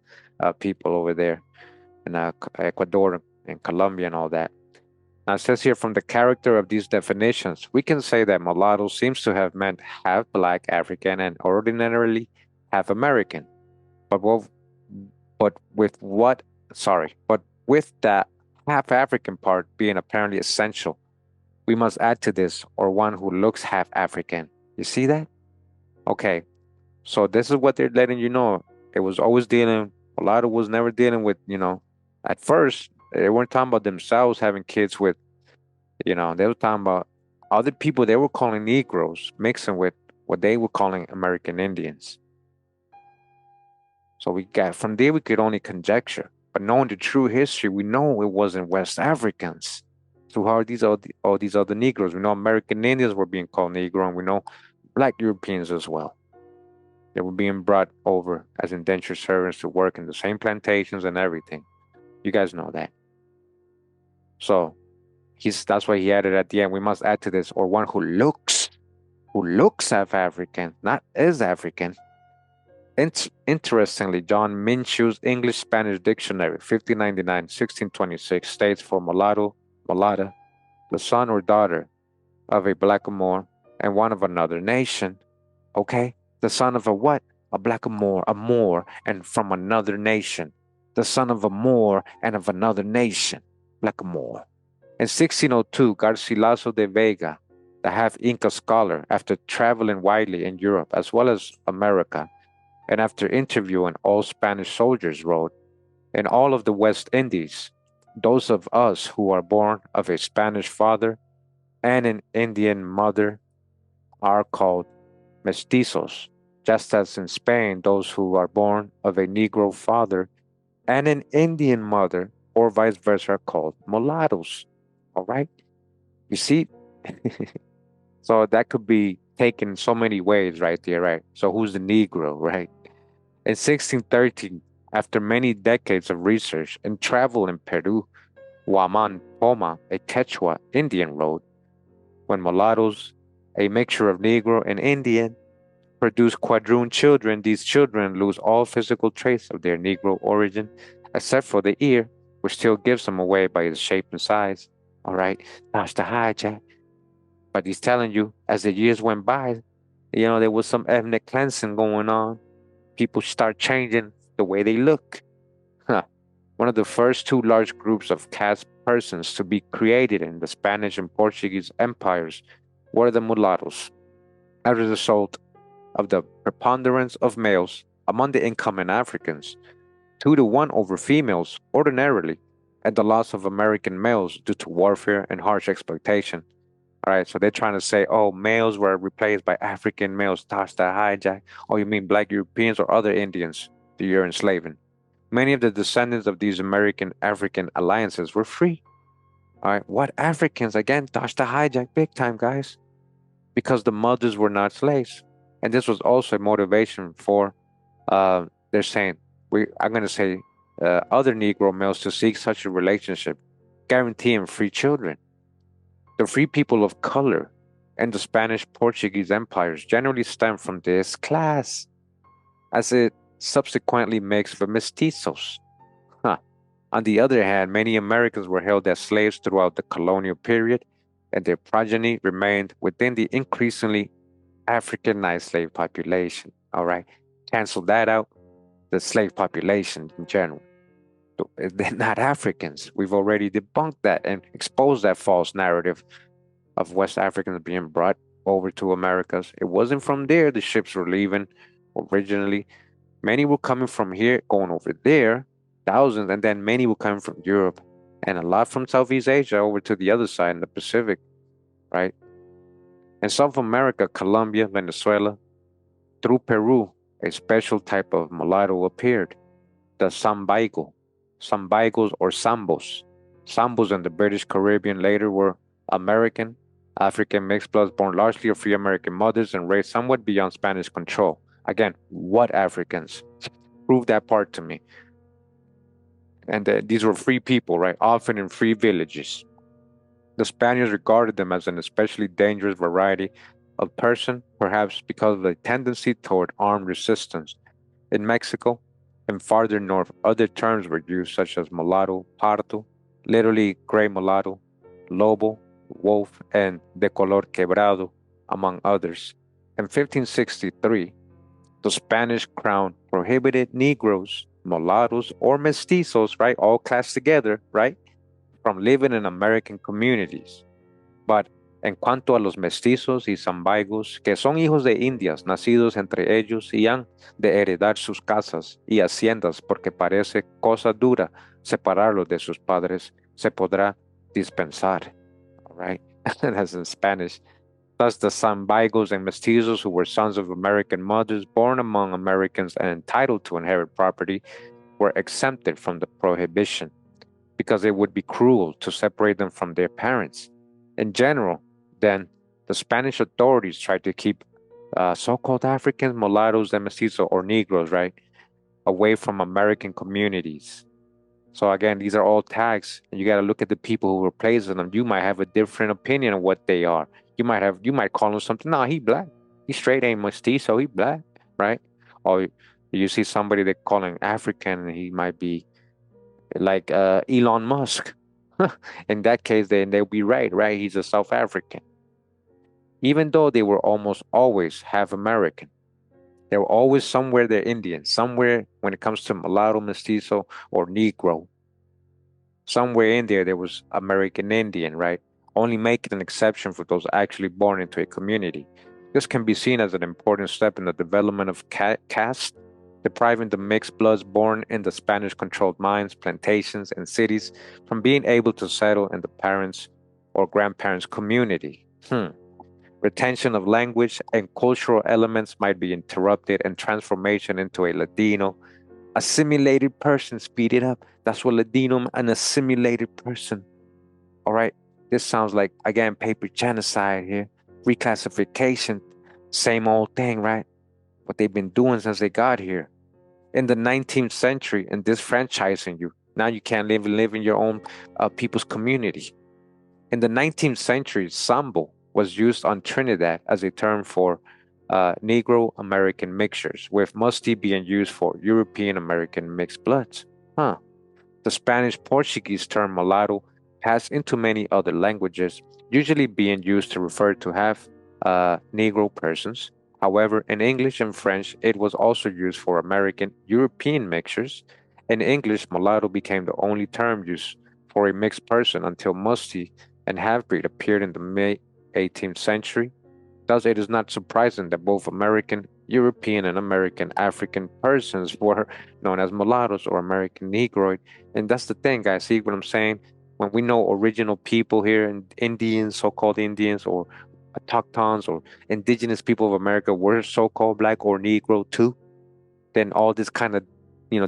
people over there in Ecuador and Colombia and all that. Now, it says here from the character of these definitions, we can say that mulatto seems to have meant half black African and ordinarily half American. But what, but with what, sorry, but with that half African part being apparently essential, we must add to this, or one who looks half African. You see that? Okay, so this is what they're letting you know. It was always dealing, mulatto was never dealing with, at first, they weren't talking about themselves having kids with, they were talking about other people they were calling Negroes mixing with what they were calling American Indians. So we got from there we could only conjecture. But knowing the true history, we know it wasn't West Africans. So how are all these other Negroes? We know American Indians were being called Negro, and we know Black Europeans as well. They were being brought over as indentured servants to work in the same plantations and everything. You guys know that. So that's why he added at the end, we must add to this, or one who looks half African, not is African. Interestingly, John Minshue's English Spanish Dictionary, 1599, 1626, states for mulatto, mulatta, the son or daughter of a blackamoor and one of another nation. Okay? The son of a what? A blackamoor, a Moor, and from another nation. The son of a Moor and of another nation. Blackamoor. In 1602, Garcilaso de Vega, the half Inca scholar, after traveling widely in Europe as well as America, and after interviewing all Spanish soldiers, wrote, in all of the West Indies, those of us who are born of a Spanish father and an Indian mother are called mestizos, just as in Spain, those who are born of a Negro father and an Indian mother, or vice versa, are called mulattoes. All right? You see? So that could be taken so many ways right there, right? So who's the Negro, right? In 1613, after many decades of research and travel in Peru, Huaman Poma, a Quechua Indian, wrote, when mulattoes, a mixture of Negro and Indian, produce quadroon children, these children lose all physical trace of their Negro origin, except for the ear, which still gives them away by its shape and size. All right, that's the hijack. But he's telling you, as the years went by, there was some ethnic cleansing going on. People start changing the way they look. Huh. One of the first two large groups of caste persons to be created in the Spanish and Portuguese empires were the mulattoes. As a result of the preponderance of males among the incoming Africans, 2 to 1 over females ordinarily, and the loss of American males due to warfare and harsh exploitation. All right, so they're trying to say, oh, males were replaced by African males. That's the hijack. Oh, you mean Black Europeans or other Indians that you're enslaving? Many of the descendants of these American African alliances were free. All right, what Africans? Again, that's the hijack big time, guys, because the mothers were not slaves. And this was also a motivation for, they're saying, I'm going to say, other Negro males to seek such a relationship, guaranteeing free children. The free people of color and the Spanish Portuguese empires generally stem from this class, as it subsequently mixed with mestizos. Huh. On the other hand, many Americans were held as slaves throughout the colonial period, and their progeny remained within the increasingly Africanized slave population. All right, cancel that out. The slave population in general. They're not Africans. We've already debunked that and exposed that false narrative of West Africans being brought over to Americas. It wasn't from there the ships were leaving originally. Many were coming from here, going over there, thousands, and then many were coming from Europe and a lot from Southeast Asia over to the other side in the Pacific, right? In South America, Colombia, Venezuela, through Peru, a special type of mulatto appeared, the Sambaygo, Sambaygos or Sambos. Sambos in the British Caribbean later were American, African mixed bloods born largely of free American mothers and raised somewhat beyond Spanish control. Again, what Africans? Prove that part to me. And these were free people, right? Often in free villages. The Spaniards regarded them as an especially dangerous variety of person, perhaps because of the tendency toward armed resistance. In Mexico and farther north, other terms were used, such as mulatto, parto, literally gray mulatto, lobo, wolf, and de color quebrado, among others. In 1563, the Spanish crown prohibited Negroes, mulattoes, or mestizos, right, all classed together, right, from living in American communities. But en cuanto a los mestizos y zambaigos, que son hijos de indias, nacidos entre ellos y han de heredar sus casas y haciendas, porque parece cosa dura separarlos de sus padres, se podrá dispensar. All right, that's in Spanish. Thus, the Sambaigos and mestizos, who were sons of American mothers born among Americans and entitled to inherit property, were exempted from the prohibition because it would be cruel to separate them from their parents. In general, then, the Spanish authorities tried to keep so-called Africans, mulattoes, and mestizos, or Negroes, right, away from American communities. So again, these are all tags, and you got to look at the people who replace them. You might have a different opinion of what they are. You might call him something. No, he black. He straight ain't mestizo. He black, right? Or you see somebody they calling African, and he might be like Elon Musk. In that case, then they'll be right, right? He's a South African. Even though they were almost always half American, they were always somewhere they're Indian, somewhere when it comes to mulatto, mestizo, or Negro. Somewhere in there was American Indian, right? Only making an exception for those actually born into a community. This can be seen as an important step in the development of caste, depriving the mixed bloods born in the Spanish-controlled mines, plantations, and cities from being able to settle in the parents' or grandparents' community. Retention of language and cultural elements might be interrupted, and transformation into a Latino, assimilated person. Speed it up. That's what Latino, an assimilated person. All right. This sounds like, again, paper genocide here. Reclassification. Same old thing, right? What they've been doing since they got here. In the 19th century, and disfranchising you. Now you can't live in your own people's community. In the 19th century, Sambo was used on Trinidad as a term for Negro American mixtures, with musty being used for European American mixed bloods. The Spanish Portuguese term mulatto passed into many other languages, usually being used to refer to half Negro persons. However, in English and French, it was also used for American European mixtures. In English, mulatto became the only term used for a mixed person until musty and half-breed appeared in the mid 18th century. Thus, it is not surprising that both American, European, and American African persons were known as mulattoes or American Negroid. And that's the thing, guys. See what I'm saying? When we know original people here, and Indians, so-called Indians, or autochtons, or indigenous people of America were so-called black or Negro too, then all this kind of,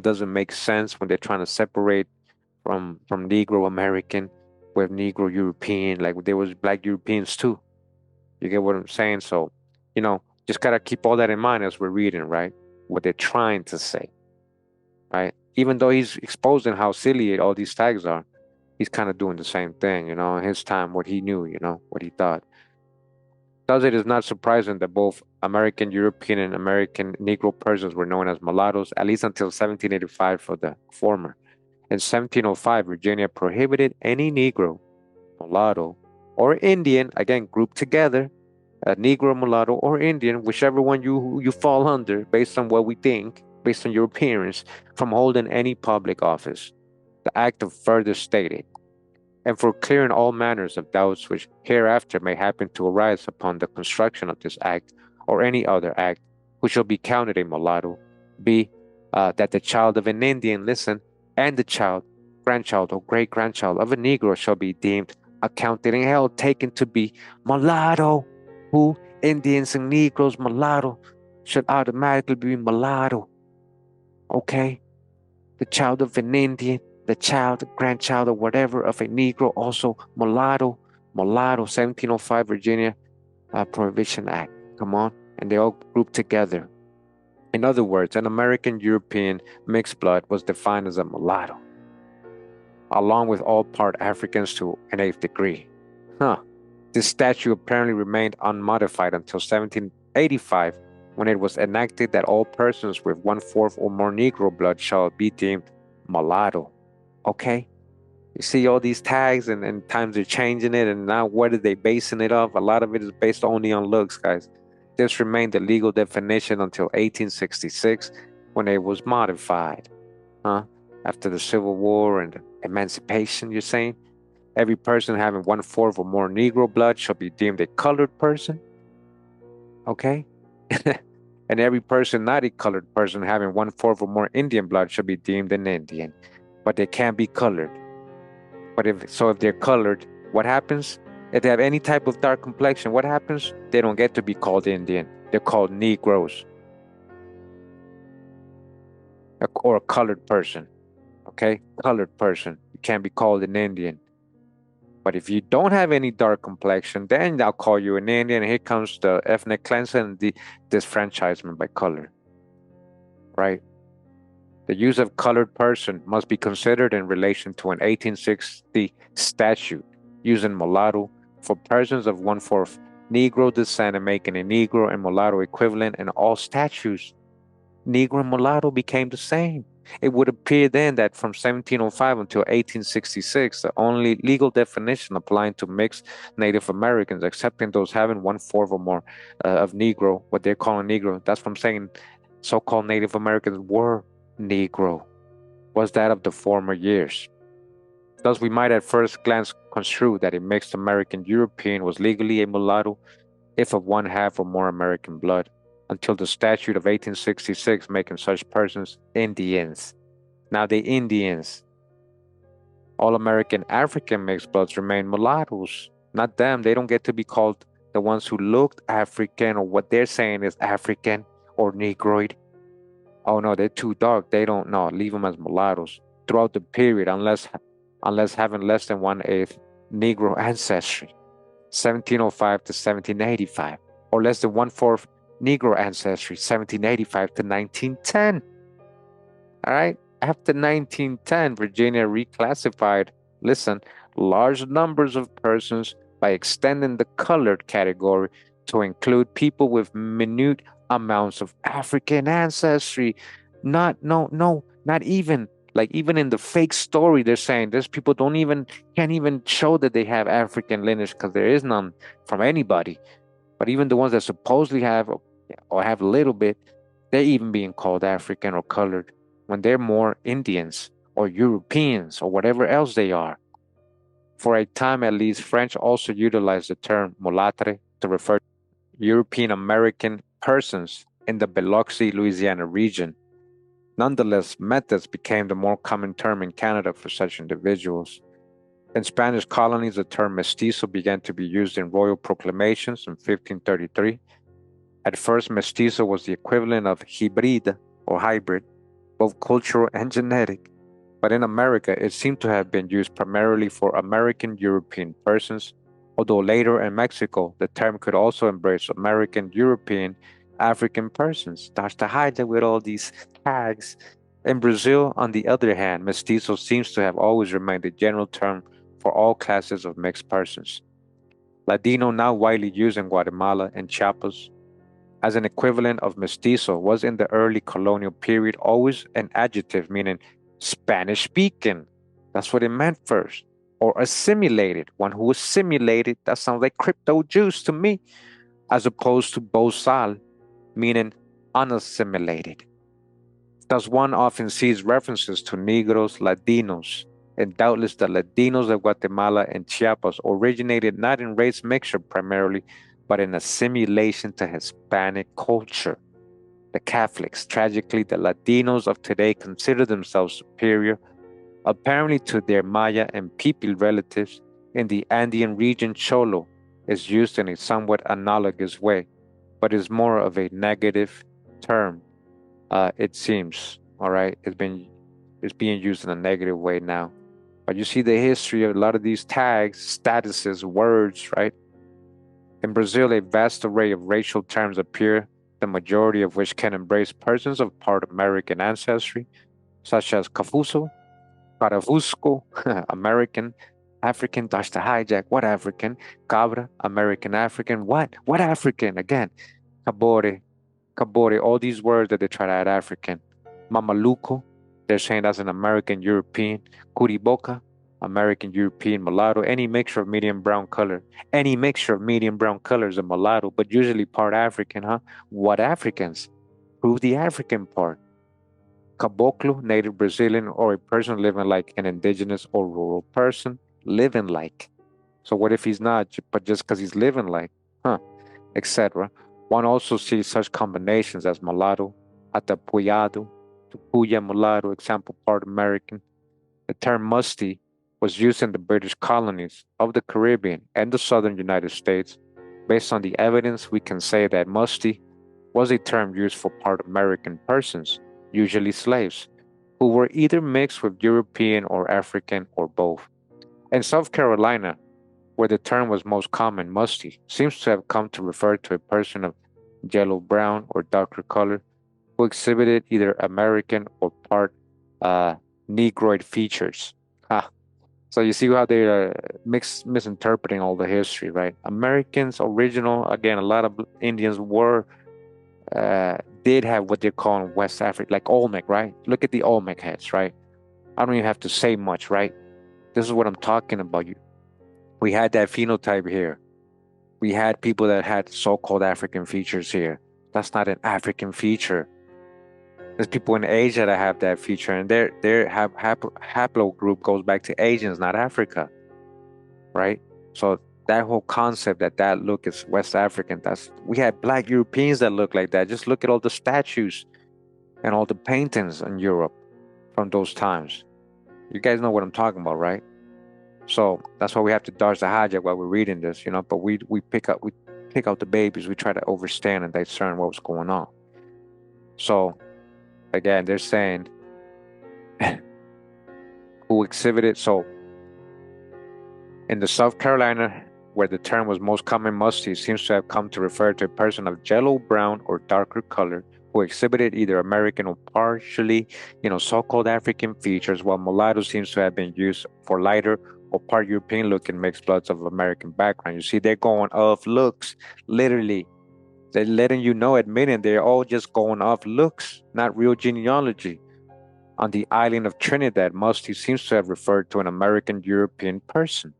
doesn't make sense when they're trying to separate from Negro American with Negro European. Like there was black Europeans too. You get what I'm saying? So, just gotta keep all that in mind as we're reading, right? What they're trying to say, right? Even though he's exposing how silly all these tags are, he's kind of doing the same thing, in his time, what he knew, what he thought. Thus, it is not surprising that both American European and American Negro persons were known as mulattoes, at least until 1785 for the former. In 1705, Virginia prohibited any Negro, mulatto, or Indian, again grouped together, a Negro, mulatto, or Indian, whichever one you fall under, based on what we think, based on your appearance, from holding any public office. The act of further stated, and for clearing all manners of doubts which hereafter may happen to arise upon the construction of this act or any other act, who shall be counted a mulatto, be that the child of an Indian, listen, and the child, grandchild, or great grandchild of a Negro shall be deemed, accounted, and held, taken to be mulatto, who Indians and Negroes, mulatto, should automatically be mulatto. Okay? The child of an Indian, the child, grandchild, or whatever of a Negro, also mulatto, 1705 Virginia Prohibition Act. Come on. And they all grouped together. In other words, an American European mixed blood was defined as a mulatto, along with all part Africans to an eighth degree. This statute apparently remained unmodified until 1785, when it was enacted that all persons with 1/4 or more Negro blood shall be deemed mulatto. Okay? You see all these tags, and times they're changing it, and now what are they basing it off? A lot of it is based only on looks, guys. This remained the legal definition until 1866, when it was modified. After the Civil War and emancipation, you're saying? Every person having 1/4 or more Negro blood shall be deemed a colored person. Okay? And every person not a colored person having 1/4 or more Indian blood shall be deemed an Indian. But they can't be colored. But if they're colored, what happens? If they have any type of dark complexion, what happens? They don't get to be called Indian. They're called Negroes. Or a colored person. Okay? Colored person. You can't be called an Indian. But if you don't have any dark complexion, then I'll call you an Indian. Here comes the ethnic cleansing and the disfranchisement by color. Right? The use of colored person must be considered in relation to an 1860 statute using mulatto for persons of 1/4 Negro descent and making a Negro and mulatto equivalent in all statutes. Negro and mulatto became the same. It would appear then that from 1705 until 1866, the only legal definition applying to mixed Native Americans, excepting those having 1/4 or more of Negro, what they're calling Negro, that's from saying so-called Native Americans were Negro, was that of the former years. Thus, we might at first glance construe that a mixed American European was legally a mulatto if of 1/2 or more American blood, until the statute of 1866 making such persons Indians. Now the Indians, all American African mixed bloods remain mulattoes, not them. They don't get to be called the ones who looked African, or what they're saying is African or Negroid. Oh no, they're too dark. They don't know. Leave them as mulattoes throughout the period, unless having less than 1/8 Negro ancestry, 1705 to 1785, or less than 1/4 Negro ancestry, 1785 to 1910. All right. After 1910, Virginia reclassified, listen, large numbers of persons by extending the colored category to include people with minute amounts of African ancestry. Not even like, even in the fake story, they're saying there's people can't even show that they have African lineage, because there is none from anybody. But even the ones that supposedly have or have a little bit, they're even being called African or colored when they're more Indians or Europeans or whatever else they are. For a time at least, French also utilized the term mulâtre to refer to European American persons in the Biloxi, Louisiana region. Nonetheless, metis became the more common term in Canada for such individuals. In Spanish colonies, the term mestizo began to be used in royal proclamations in 1533. At first, mestizo was the equivalent of hybrid or hybrid, both cultural and genetic. But in America, it seemed to have been used primarily for American European persons, although later in Mexico, the term could also embrace American European African persons. That's the highlight with all these tags. In Brazil, on the other hand, mestizo seems to have always remained a general term for all classes of mixed persons. Ladino, now widely used in Guatemala and Chiapas as an equivalent of mestizo, was in the early colonial period always an adjective meaning Spanish speaking. That's what it meant first. Or assimilated, one who assimilated, that sounds like crypto juice to me, as opposed to bozal, meaning unassimilated. Thus, one often sees references to Negros, Latinos, and doubtless the Latinos of Guatemala and Chiapas originated not in race mixture primarily, but in assimilation to Hispanic culture. The Catholics, tragically, the Latinos of today consider themselves superior, apparently to their Maya and Pipil relatives in the Andean region. Cholo is used in a somewhat analogous way, but is more of a negative term, it seems. All right, it's being used in a negative way now. But you see the history of a lot of these tags, statuses, words, right? In Brazil, a vast array of racial terms appear, the majority of which can embrace persons of part American ancestry, such as Cafuso, Caravusco, American, African, dash to hijack, what African, Cabra, American African, what? What African? Again, Cabore, Cabore, all these words that they try to add African. Mamaluco, they're saying that's an American European. Curiboca, American European mulatto, any mixture of medium brown color. Any mixture of medium brown color is a mulatto, but usually part African, huh? What Africans? Prove the African part. Caboclo, native Brazilian, or a person living like an indigenous or rural person, living like. So what if he's not, but just because he's living like, huh, etc. One also sees such combinations as mulatto, atapuado, tupuya mulatto, example part American. The term musty was used in the British colonies of the Caribbean and the southern United States. Based on the evidence, we can say that musty was a term used for part American persons, usually slaves, who were either mixed with European or African or both. In South Carolina, where the term was most common, musty, seems to have come to refer to a person of yellow brown or darker color who exhibited either American or part Negroid features. Ah, so you see how they are misinterpreting all the history, right? Americans, original, again, a lot of Indians were, did have what they're calling West Africa, like Olmec, right? Look at the Olmec heads, right? I don't even have to say much, right? This is what I'm talking about. We had that phenotype here. We had people that had so-called African features here. That's not an African feature. There's people in Asia that have that feature, and their haplogroup goes back to Asians, not Africa, right? So that whole concept that look is West African. We had Black Europeans that look like that. Just look at all the statues and all the paintings in Europe from those times. You guys know what I'm talking about, right? So that's why we have to dodge the hijack while we're reading this, But we pick out the babies. We try to understand and discern what was going on. So again, they're saying who exhibited. So in the South Carolina, where the term was most common, musty seems to have come to refer to a person of yellow, brown, or darker color who exhibited either American or partially, so-called African features, while mulatto seems to have been used for lighter or part European-looking mixed bloods of American background. You see, they're going off looks, literally. They're letting you know, admitting they're all just going off looks, not real genealogy. On the island of Trinidad, musty seems to have referred to an American European person.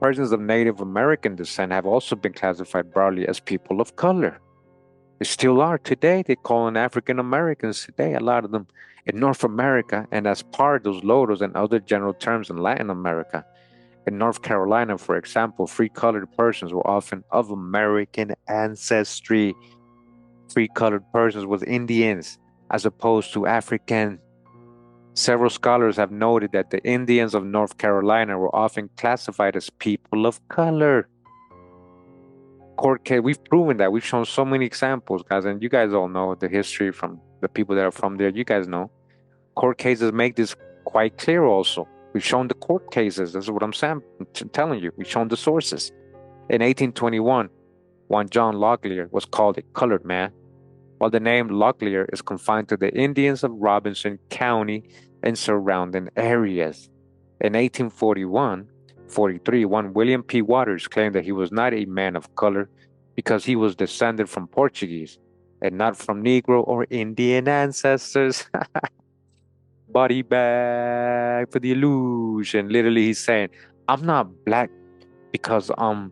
Persons of Native American descent have also been classified broadly as people of color. They still are today. They call them African Americans today, a lot of them in North America, and as pardos, loros, and other general terms in Latin America. In North Carolina, for example, free colored persons were often of American ancestry. Free colored persons were Indians as opposed to African. Several scholars have noted that the Indians of North Carolina were often classified as people of color. Court case, we've proven that. We've shown so many examples, guys, and you guys all know the history from the people that are from there. You guys know. Court cases make this quite clear also. We've shown the court cases. This is what I'm saying, telling you. We've shown the sources. In 1821, one John Locklear was called a colored man, while the name Locklear is confined to the Indians of Robinson County and surrounding areas. In 1841, 1843, one William P. Waters claimed that he was not a man of color because he was descended from Portuguese and not from Negro or Indian ancestors. Body bag for the illusion. Literally, he's saying, I'm not black because I'm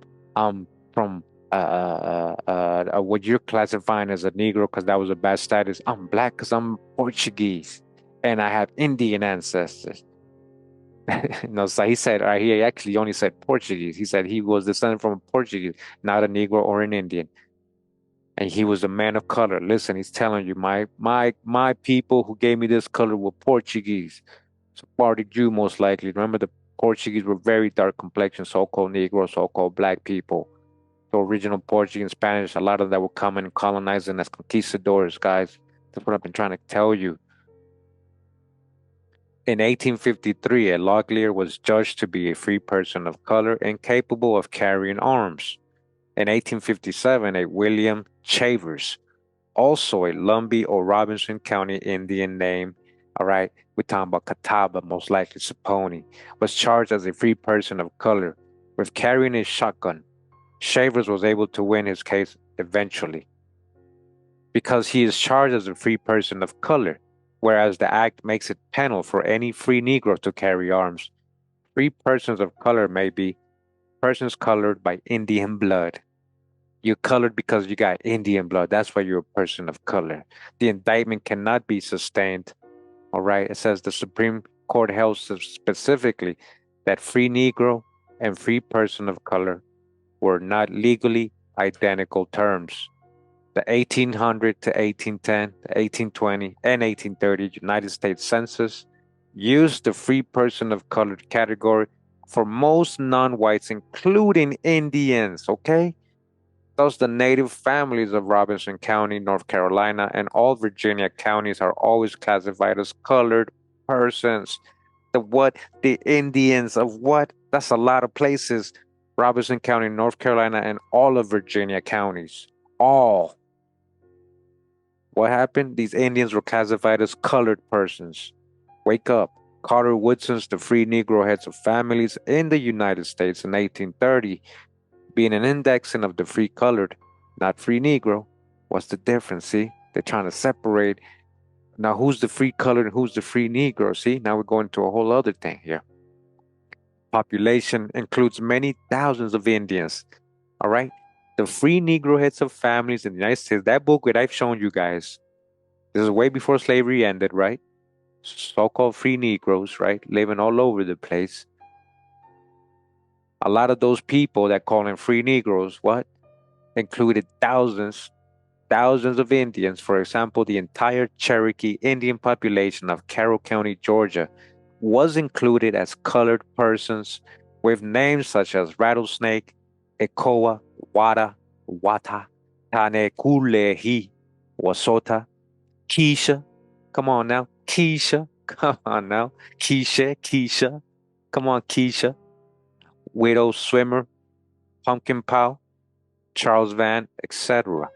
from what you're classifying as a Negro because that was a bad status. I'm black because I'm Portuguese and I have Indian ancestors. No, so he said he actually only said Portuguese. He said he was descended from a Portuguese, not a Negro or an Indian. And he was a man of color. Listen, he's telling you, my people who gave me this color were Portuguese. Sephardic Jew, most likely. Remember, the Portuguese were very dark complexion, so-called Negroes, so-called black people. The original Portuguese and Spanish, a lot of that were coming and colonizing as conquistadors, guys. That's what I've been trying to tell you. In 1853, a lawgiver was judged to be a free person of color and capable of carrying arms. In 1857, a William Chavers, also a Lumbee or Robinson County Indian name, all right, we're talking about Catawba, most likely Saponi, was charged as a free person of color with carrying a shotgun. Shavers was able to win his case eventually because he is charged as a free person of color, whereas the act makes it penal for any free Negro to carry arms. Free persons of color may be persons colored by Indian blood. You're colored because you got Indian blood. That's why you're a person of color. The indictment cannot be sustained. All right. It says the Supreme Court held specifically that free Negro and free person of color were not legally identical terms. The 1800 to 1810, the 1820, and 1830 United States Census used the free person of color category for most non-whites, including Indians, okay? Thus, the native families of Robinson County, North Carolina, and all Virginia counties are always classified as colored persons. The what? The Indians of what? That's a lot of places. Robinson County, North Carolina, and all of Virginia counties. All. What happened? These Indians were classified as colored persons. Wake up. Carter Woodson's The Free Negro Heads of Families in the United States in 1830, being an indexing of the free colored, not free Negro. What's the difference? See, they're trying to separate. Now, who's the free colored and who's the free Negro? See, now we're going to a whole other thing here. Population includes many thousands of Indians. All right. The Free Negro Heads of Families in the United States, that book that I've shown you guys, this is way before slavery ended, right? So-called free Negroes, right? Living all over the place. A lot of those people that call them free Negroes, what? Included thousands of Indians. For example, the entire Cherokee Indian population of Carroll County, Georgia, was included as colored persons with names such as Rattlesnake, Ekoa, Wada, Wata, Tane, Kulehi, Wasota, Keisha. Come on now, Keisha. Come on now, Keisha. Come on, Keisha. Widow Swimmer, Pumpkin Pow, Charles Van, etc.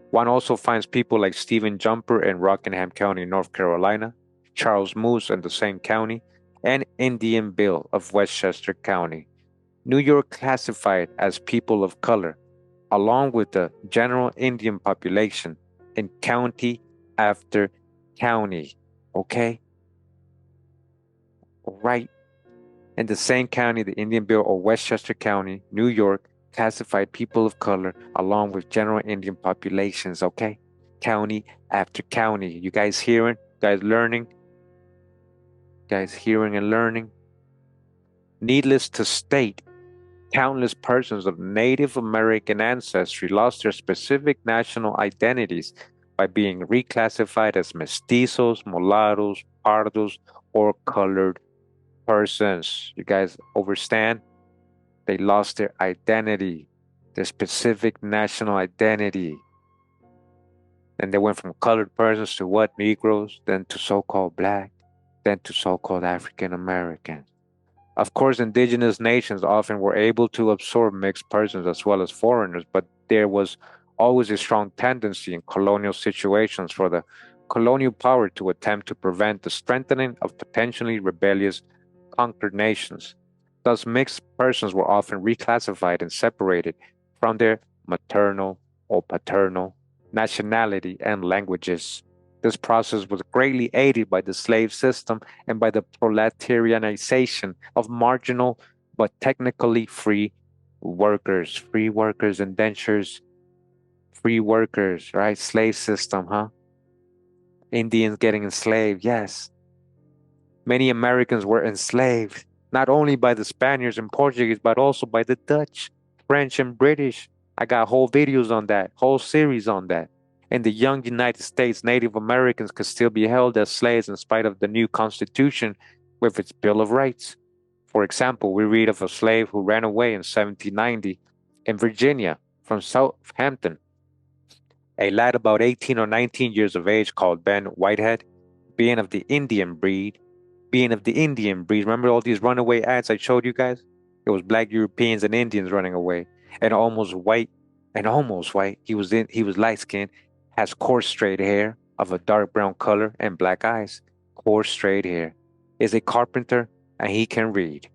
One also finds people like Stephen Jumper in Rockingham County, North Carolina, Charles Moose in the same county, and Indian Bill of Westchester County. New York classified as people of color, along with the general Indian population, in county after county. Okay? Right. In the same county, the Indian Bill of Westchester County, New York, classified people of color along with general Indian populations, okay? County after county. You guys hearing? You guys learning? You guys hearing and learning? Needless to state, countless persons of Native American ancestry lost their specific national identities by being reclassified as mestizos, mulattoes, pardos, or colored persons. You guys understand? They lost their identity, their specific national identity. And they went from colored persons to what? Negroes, then to so-called black, then to so-called African Americans. Of course, indigenous nations often were able to absorb mixed persons as well as foreigners, but there was always a strong tendency in colonial situations for the colonial power to attempt to prevent the strengthening of potentially rebellious conquered nations. Thus, mixed persons were often reclassified and separated from their maternal or paternal nationality and languages. This process was greatly aided by the slave system and by the proletarianization of marginal but technically free workers, indentures, free workers, right? Slave system, huh? Indians getting enslaved, yes. Many Americans were enslaved, not only by the Spaniards and Portuguese, but also by the Dutch, French, and British. I got whole videos on that, whole series on that. In the young United States, Native Americans could still be held as slaves in spite of the new Constitution with its Bill of Rights. For example, we read of a slave who ran away in 1790 in Virginia from Southampton. A lad about 18 or 19 years of age called Ben Whitehead, being of the Indian breed, Remember all these runaway ads I showed you guys? It was black Europeans and Indians running away. And almost white. He was light skinned, has coarse straight hair of a dark brown color and black eyes. Coarse straight hair. Is a carpenter and he can read.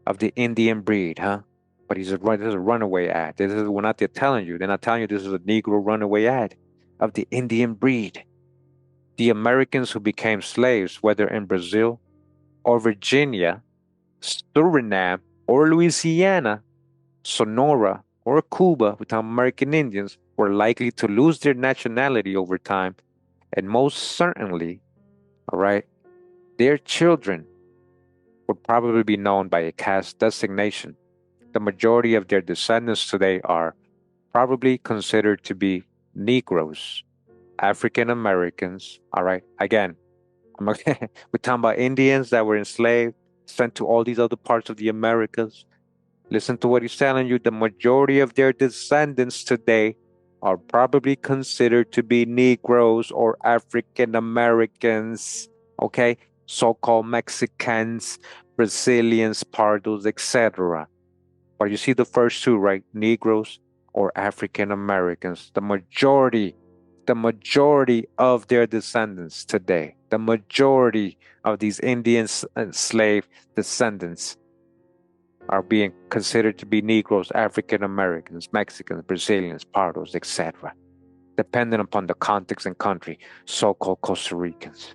Of the Indian breed, huh? But this is a runaway ad. This is we're not they're telling you. They're not telling you this is a Negro runaway ad of the Indian breed. The Americans who became slaves, whether in Brazil or Virginia, Suriname or Louisiana, Sonora or Cuba, with American Indians, were likely to lose their nationality over time, and most certainly, all right, their children would probably be known by a caste designation. The majority of their descendants today are probably considered to be Negroes, African Americans, all right, again, we're talking about Indians that were enslaved, sent to all these other parts of the Americas. Listen to what he's telling you. The majority of their descendants today are probably considered to be Negroes or African Americans, okay? So-called Mexicans, Brazilians, Pardos, etc. But you see the first two, right? Negroes or African Americans. The majority of their descendants today, the majority of these Indian slave descendants are being considered to be Negroes, African Americans, Mexicans, Brazilians, Pardos, etc., depending upon the context and country, so-called Costa Ricans.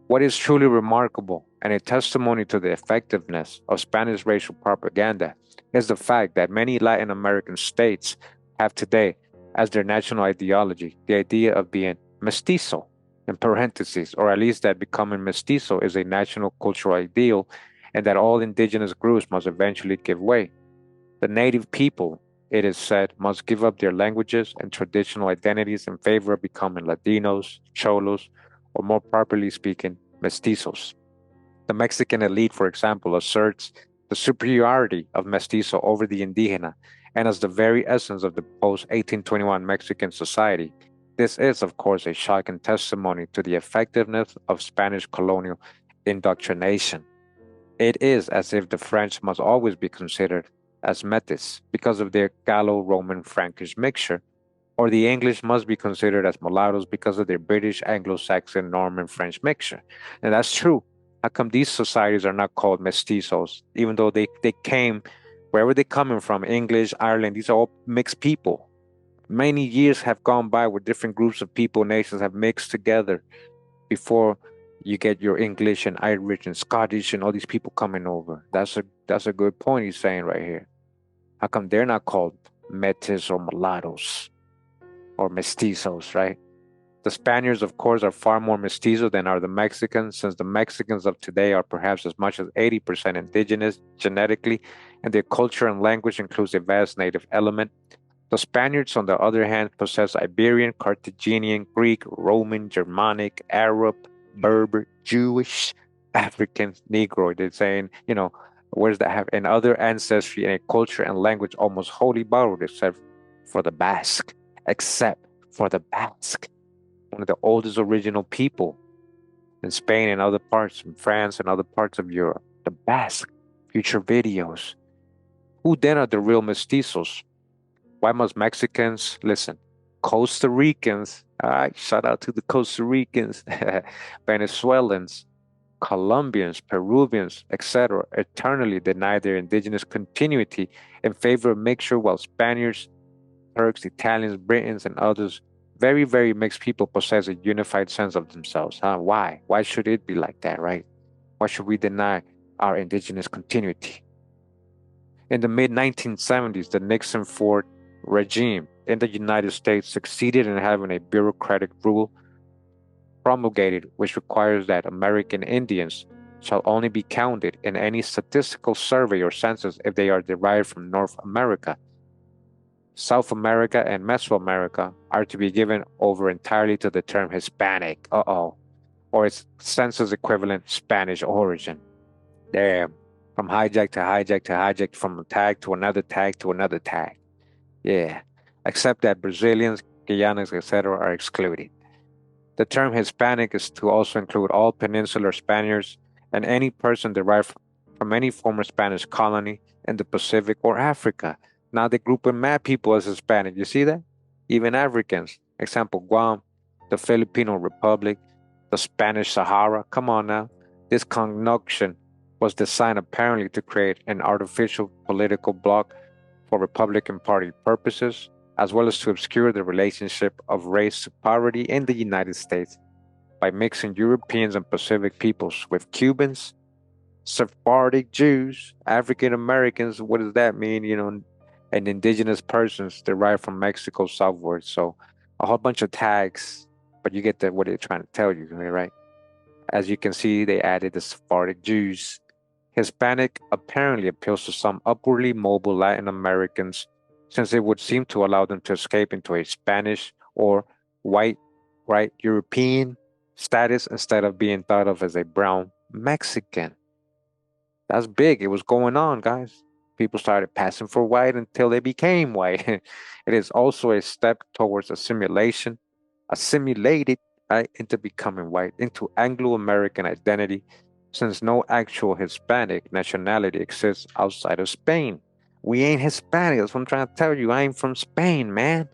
What is truly remarkable and a testimony to the effectiveness of Spanish racial propaganda is the fact that many Latin American states have today as their national ideology the idea of being mestizo, in parentheses, or at least that becoming mestizo is a national cultural ideal and that all indigenous groups must eventually give way. The native people, it is said, must give up their languages and traditional identities in favor of becoming Latinos, Cholos, or more properly speaking, mestizos. The Mexican elite, for example, asserts the superiority of mestizo over the indigena, and as the very essence of the post-1821 Mexican society, this is, of course, a shocking testimony to the effectiveness of Spanish colonial indoctrination. It is as if the French must always be considered as Metis because of their Gallo-Roman Frankish mixture, or the English must be considered as mulattoes because of their British, Anglo-Saxon, Norman, French mixture. And that's true. How come these societies are not called mestizos, even though they came, wherever they're coming from, English, Ireland, these are all mixed people. Many years have gone by where different groups of people, nations have mixed together before you get your English and Irish and Scottish and all these people coming over. That's a good point he's saying right here. How come they're not called metis or mulattoes or mestizos, right? The Spaniards, of course, are far more mestizo than are the Mexicans, since the Mexicans of today are perhaps as much as 80% indigenous genetically, and their culture and language includes a vast native element. The Spaniards, on the other hand, possess Iberian, Carthaginian, Greek, Roman, Germanic, Arab, Berber, Jewish, African, Negro. They're saying, where does that have? And other ancestry and a culture and language almost wholly borrowed, except for the Basque. Except for the Basque, one of the oldest original people in Spain and other parts, in France and other parts of Europe. The Basque. Future videos. Who then are the real mestizos? Why must Mexicans listen? Costa Ricans, all right, shout out to the Costa Ricans, Venezuelans, Colombians, Peruvians, etc., eternally deny their indigenous continuity in favor of mixture, while Spaniards, Turks, Italians, Britons, and others, very, very mixed people, possess a unified sense of themselves. Huh? Why? Why should it be like that, right? Why should we deny our indigenous continuity? In the mid 1970s, the Nixon Ford regime in the United States succeeded in having a bureaucratic rule promulgated which requires that American Indians shall only be counted in any statistical survey or census if they are derived from North America. South America and Mesoamerica are to be given over entirely to the term Hispanic, or its census equivalent Spanish origin. Damn, from hijack to hijack to hijack, from a tag to another tag to another tag. Yeah, except that Brazilians, Guyanans, etc. are excluded. The term Hispanic is to also include all peninsular Spaniards and any person derived from any former Spanish colony in the Pacific or Africa. Now they group in mad people as Hispanic. You see that? Even Africans. Example, Guam, the Filipino Republic, the Spanish Sahara. Come on now. This conjunction was designed apparently to create an artificial political bloc for Republican Party purposes, as well as to obscure the relationship of race to poverty in the United States by mixing Europeans and Pacific peoples with Cubans, Sephardic Jews, African Americans. What does that mean? And indigenous persons derived from Mexico southward. So a whole bunch of tags, but you get what they're trying to tell you, right? As you can see, they added the Sephardic Jews. Hispanic apparently appeals to some upwardly mobile Latin Americans, since it would seem to allow them to escape into a Spanish or white, right, European status instead of being thought of as a brown Mexican. That's big. It was going on, guys. People started passing for white until they became white. It is also a step towards assimilation, assimilated, right, into becoming white, into Anglo American identity, since no actual Hispanic nationality exists outside of Spain. We ain't Hispanic. That's what I'm trying to tell you. I ain't from Spain, man.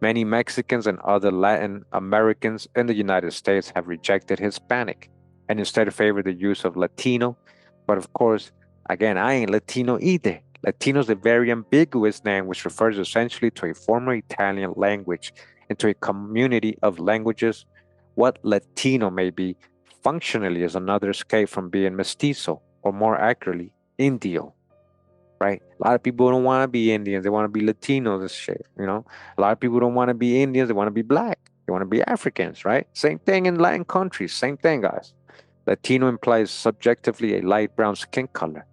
Many Mexicans and other Latin Americans in the United States have rejected Hispanic and instead favor the use of Latino. But of course, again, I ain't Latino either. Latino is a very ambiguous name which refers essentially to a former Italian language and to a community of languages. What Latino may be functionally is another escape from being mestizo, or more accurately, Indio, right? A lot of people don't want to be Indians. They want to be Latinos and shit. A lot of people don't want to be Indians. They want to be black. They want to be Africans, right? Same thing in Latin countries. Same thing, guys. Latino implies subjectively a light brown skin color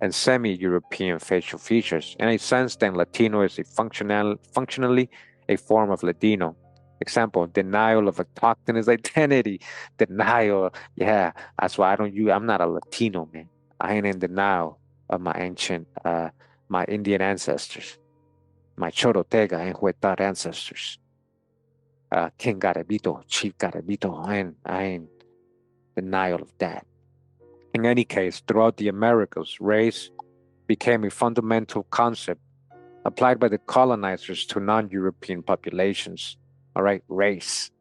and semi-European facial features. In a sense, then, Latino is functionally a form of Ladino. Example, denial of autochthonous identity. Denial, yeah, that's why I'm not a Latino, man. I ain't in denial of my Indian ancestors, my Chorotega and Huetar ancestors, King Garabito, Chief Garabito. I ain't denial of that. In any case, throughout the Americas, race became a fundamental concept applied by the colonizers to non-European populations. All right, race.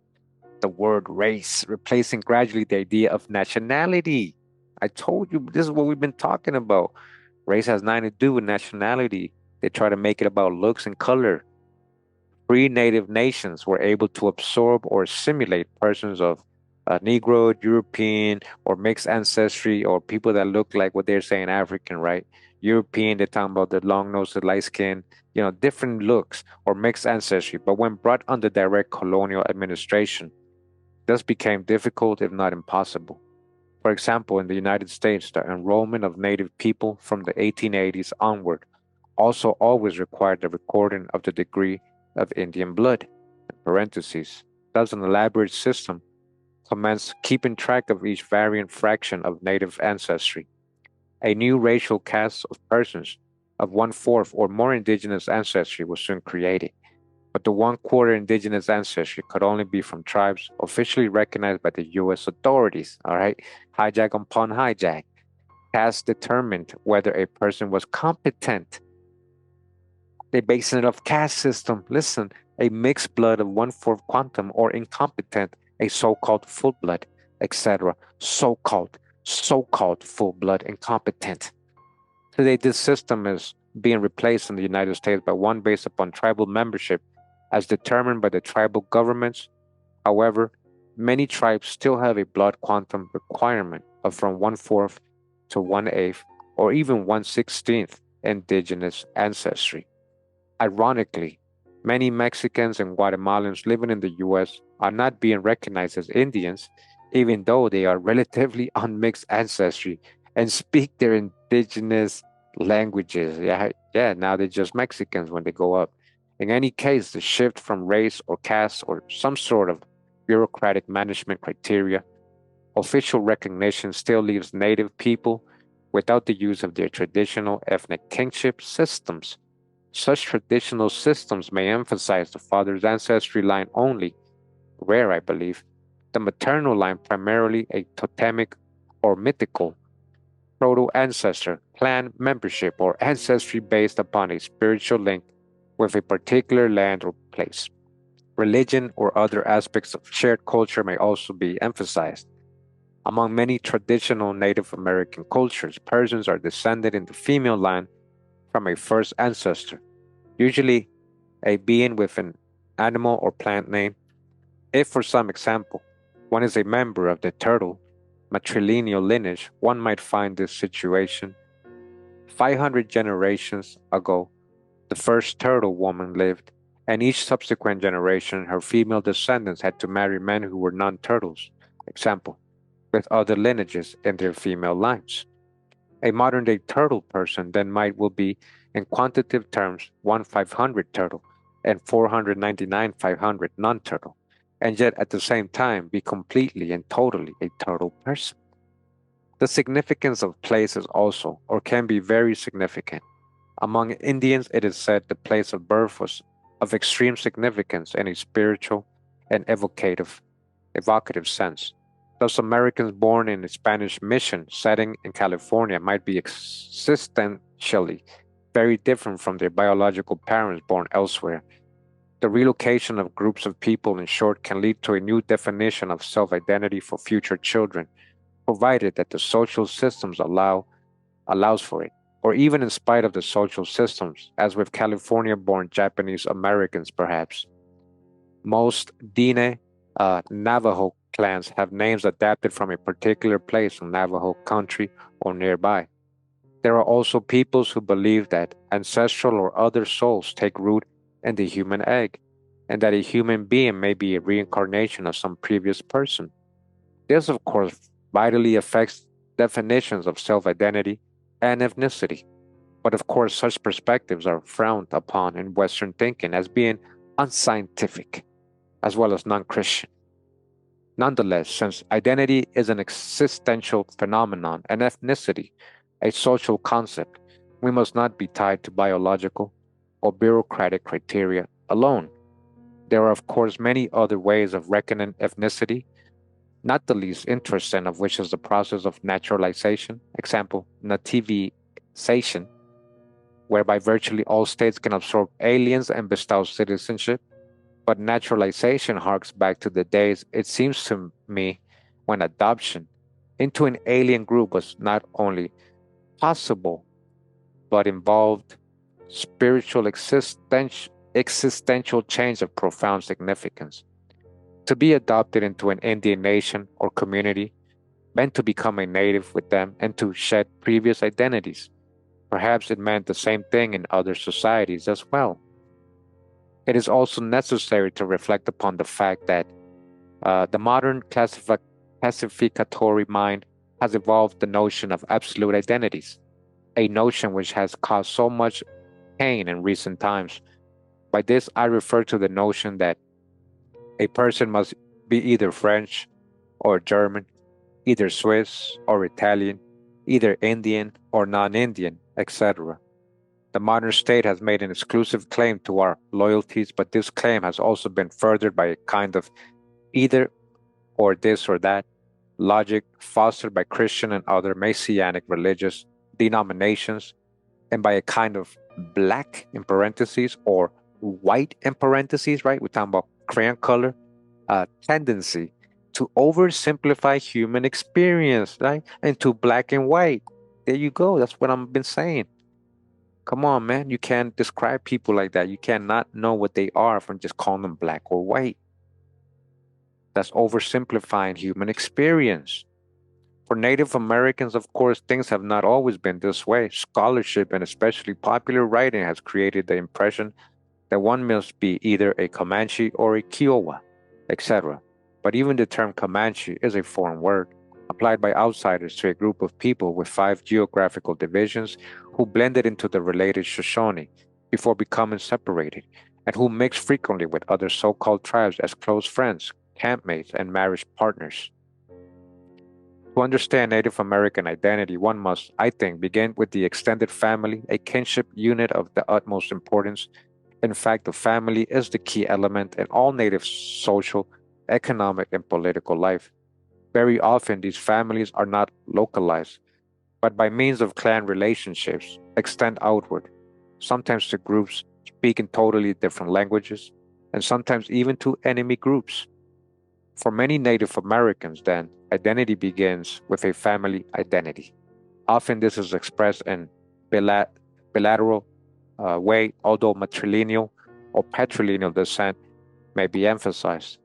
The word race, replacing gradually the idea of nationality. I told you, this is what we've been talking about. Race has nothing to do with nationality. They try to make it about looks and color. Free native nations were able to absorb or assimilate persons of Negro, European, or mixed ancestry, or people that look like what they're saying African, right? European, they're talking about the long nose, the light skin, different looks or mixed ancestry. But when brought under direct colonial administration, this became difficult, if not impossible. For example, in the United States, the enrollment of Native people from the 1880s onward also always required the recording of the degree of Indian blood, in parentheses. Thus, an elaborate system commenced keeping track of each variant fraction of Native ancestry. A new racial caste of persons of one-fourth or more indigenous ancestry was soon created. But the one-quarter indigenous ancestry could only be from tribes officially recognized by the U.S. authorities. All right, hijack upon hijack. Caste determined whether a person was competent. They based it off caste system. Listen, a mixed blood of one-fourth quantum or incompetent, a so-called full blood. etc. So-called full-blood incompetent. Today, this system is being replaced in the United States by one based upon tribal membership as determined by the tribal governments. However, many tribes still have a blood quantum requirement of from 1/4 to 1/8 or even 1/16 indigenous ancestry. Ironically, many Mexicans and Guatemalans living in the US are not being recognized as Indians, even though they are relatively unmixed ancestry and speak their indigenous languages. Yeah, now they're just Mexicans when they go up. In any case, the shift from race or caste or some sort of bureaucratic management criteria, official recognition still leaves Native people without the use of their traditional ethnic kinship systems. Such traditional systems may emphasize the father's ancestry line only, where, I believe, the maternal line primarily a totemic or mythical proto ancestor, clan membership, or ancestry based upon a spiritual link with a particular land or place. Religion or other aspects of shared culture may also be emphasized. Among many traditional Native American cultures, persons are descended in the female line from a first ancestor, usually a being with an animal or plant name. If, for some example, one is a member of the turtle matrilineal lineage, one might find this situation. 500 generations ago, the first turtle woman lived, and each subsequent generation, her female descendants had to marry men who were non turtles, example, with other lineages in their female lines. A modern day turtle person then might will be, in quantitative terms, 1/500 turtle and 499 500 non turtle, and yet at the same time be completely and totally a turtle person. The significance of place is also, or can be very significant. Among Indians, it is said the place of birth was of extreme significance in a spiritual and evocative sense. Thus, Americans born in a Spanish mission setting in California might be existentially very different from their biological parents born elsewhere. The relocation of groups of people, in short, can lead to a new definition of self identity for future children, provided that the social systems allows for it, or even in spite of the social systems, as with California born Japanese Americans, perhaps. Most Dine Navajo clans have names adapted from a particular place in Navajo country or nearby. There are also peoples who believe that ancestral or other souls take root in the human egg, and that a human being may be a reincarnation of some previous person. This, of course, vitally affects definitions of self identity and ethnicity. But of course, such perspectives are frowned upon in Western thinking as being unscientific, as well as non Christian. Nonetheless, since identity is an existential phenomenon and ethnicity a social concept, we must not be tied to biological or bureaucratic criteria alone. There are, of course, many other ways of reckoning ethnicity, not the least interesting of which is the process of naturalization, example, nativization, whereby virtually all states can absorb aliens and bestow citizenship. But naturalization harks back to the days, it seems to me, when adoption into an alien group was not only possible, but involved spiritual existential change of profound significance. To be adopted into an Indian nation or community meant to become a native with them and to shed previous identities. Perhaps it meant the same thing in other societies as well. It is also necessary to reflect upon the fact that the modern classificatory mind has evolved the notion of absolute identities, a notion which has caused so much pain in recent times. By this, I refer to the notion that a person must be either French or German, either Swiss or Italian, either Indian or non Indian, etc. The modern state has made an exclusive claim to our loyalties, but this claim has also been furthered by a kind of either or this or that logic fostered by Christian and other Messianic religious denominations, and by a kind of black in parentheses or white in parentheses, right? We're talking about crayon color tendency to oversimplify human experience, right? Into black and white. There you go. That's what I've been saying. Come on, man. You can't describe people like that. You cannot know what they are from just calling them black or white. That's oversimplifying human experience. For Native Americans, of course, things have not always been this way. Scholarship and especially popular writing has created the impression that one must be either a Comanche or a Kiowa, etc. But even the term Comanche is a foreign word, applied by outsiders to a group of people with 5 geographical divisions who blended into the related Shoshone before becoming separated, and who mixed frequently with other so-called tribes as close friends, campmates, and marriage partners. To understand Native American identity, one must, I think, begin with the extended family, a kinship unit of the utmost importance. In fact, the family is the key element in all Native social, economic, and political life. Very often, these families are not localized, but by means of clan relationships, extend outward, sometimes to groups speaking totally different languages, and sometimes even to enemy groups. For many Native Americans, then, identity begins with a family identity. Often this is expressed in bilateral way, although matrilineal or patrilineal descent may be emphasized.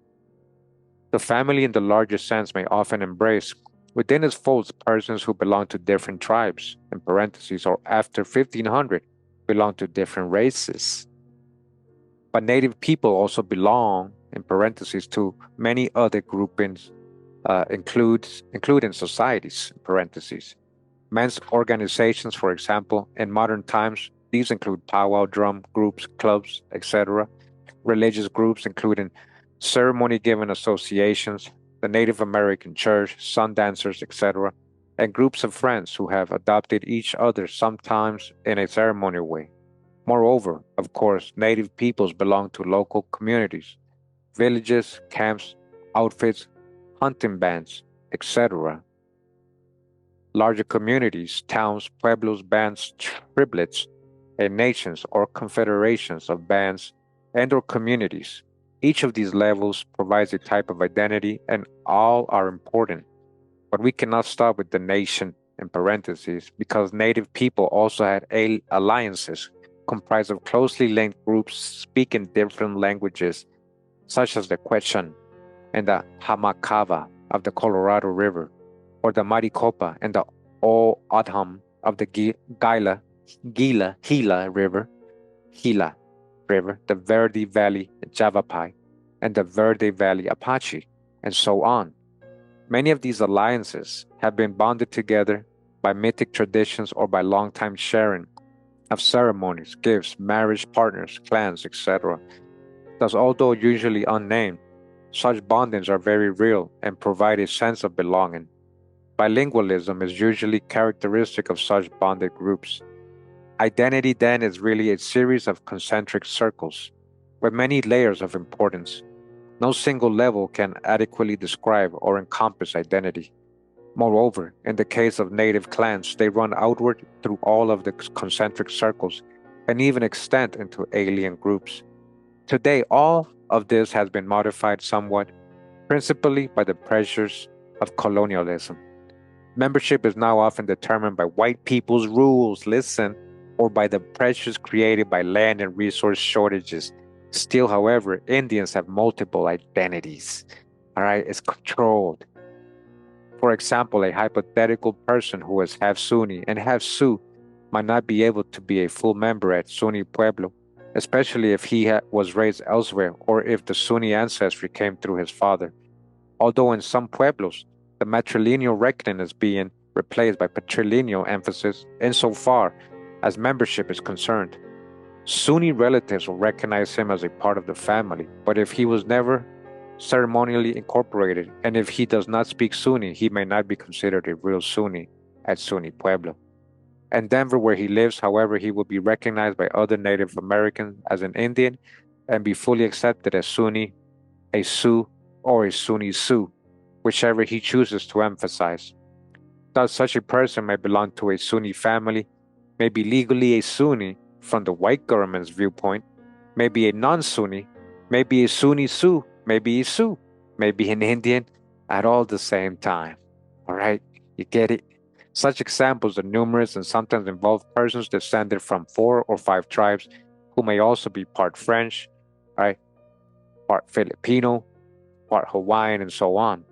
The family in the larger sense may often embrace within its folds persons who belong to different tribes, in parentheses, or after 1500 belong to different races. But Native people also belong, in parentheses, to many other groupings, including societies, in parentheses. Men's organizations, for example, in modern times, these include powwow drum groups, clubs, etc. Religious groups, including ceremony-giving associations, the Native American Church, sun dancers, etc., and groups of friends who have adopted each other sometimes in a ceremonial way. Moreover, of course, Native peoples belong to local communities, villages, camps, outfits, hunting bands, etc. Larger communities, towns, pueblos, bands, triblets, and nations or confederations of bands and or communities. Each of these levels provides a type of identity and all are important. But we cannot stop with the nation in parentheses because Native people also had alliances comprised of closely linked groups speaking different languages, such as the Quechan and the Hamacava of the Colorado River, or the Maricopa and the O-Adham of the Gila River, the Verde Valley Javapai, and the Verde Valley Apache, and so on. Many of these alliances have been bonded together by mythic traditions or by long-time sharing of ceremonies, gifts, marriage partners, clans, etc. Thus, although usually unnamed, such bondings are very real and provide a sense of belonging. Bilingualism is usually characteristic of such bonded groups. Identity then is really a series of concentric circles with many layers of importance. No single level can adequately describe or encompass identity. Moreover, in the case of native clans, they run outward through all of the concentric circles and even extend into alien groups. Today, all of this has been modified somewhat, principally by the pressures of colonialism. Membership is now often determined by white people's rules, listen, or by the pressures created by land and resource shortages. Still, however, Indians have multiple identities. All right, it's controlled. For example, a hypothetical person who is half Sunni and half Sioux might not be able to be a full member at Sunni Pueblo, especially if he was raised elsewhere or if the Sunni ancestry came through his father. Although in some pueblos, the matrilineal reckoning is being replaced by patrilineal emphasis insofar as membership is concerned. Sunni relatives will recognize him as a part of the family, but if he was never ceremonially incorporated, and if he does not speak Sunni, he may not be considered a real Sunni at Sunni Pueblo. In Denver, where he lives, however, he will be recognized by other Native Americans as an Indian and be fully accepted as Sunni, a Sioux, or a Sunni Sioux, whichever he chooses to emphasize. Thus, such a person may belong to a Sunni family, may be legally a Sunni from the white government's viewpoint, may be a non-Sunni, may be a Sunni Sioux, may be a Sioux, may be an Indian, at all the same time. All right, you get it? Such examples are numerous and sometimes involve persons descended from 4 or 5 tribes who may also be part French, right, part Filipino, part Hawaiian, and so on.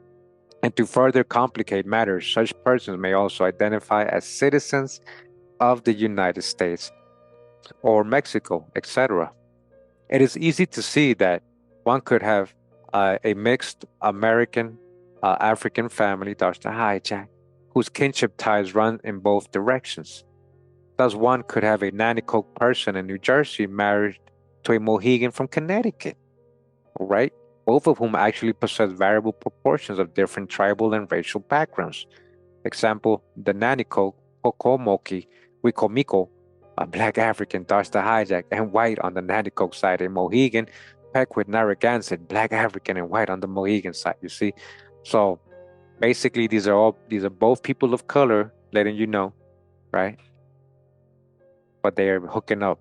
And to further complicate matters, such persons may also identify as citizens of the United States or Mexico, etc. It is easy to see that one could have a mixed American African family, that's the hijack, whose kinship ties run in both directions. Thus, one could have a Nanticoke person in New Jersey married to a Mohegan from Connecticut, right? Both of whom actually possess variable proportions of different tribal and racial backgrounds. Example, the Nanticoke, Pocomoki, Wicomico, a black African, Dutch the hijack, and white on the Nanticoke side, a Mohegan, Pequot, Narragansett, black African and white on the Mohegan side, you see? So basically these are both people of color, letting you know, right? But they are hooking up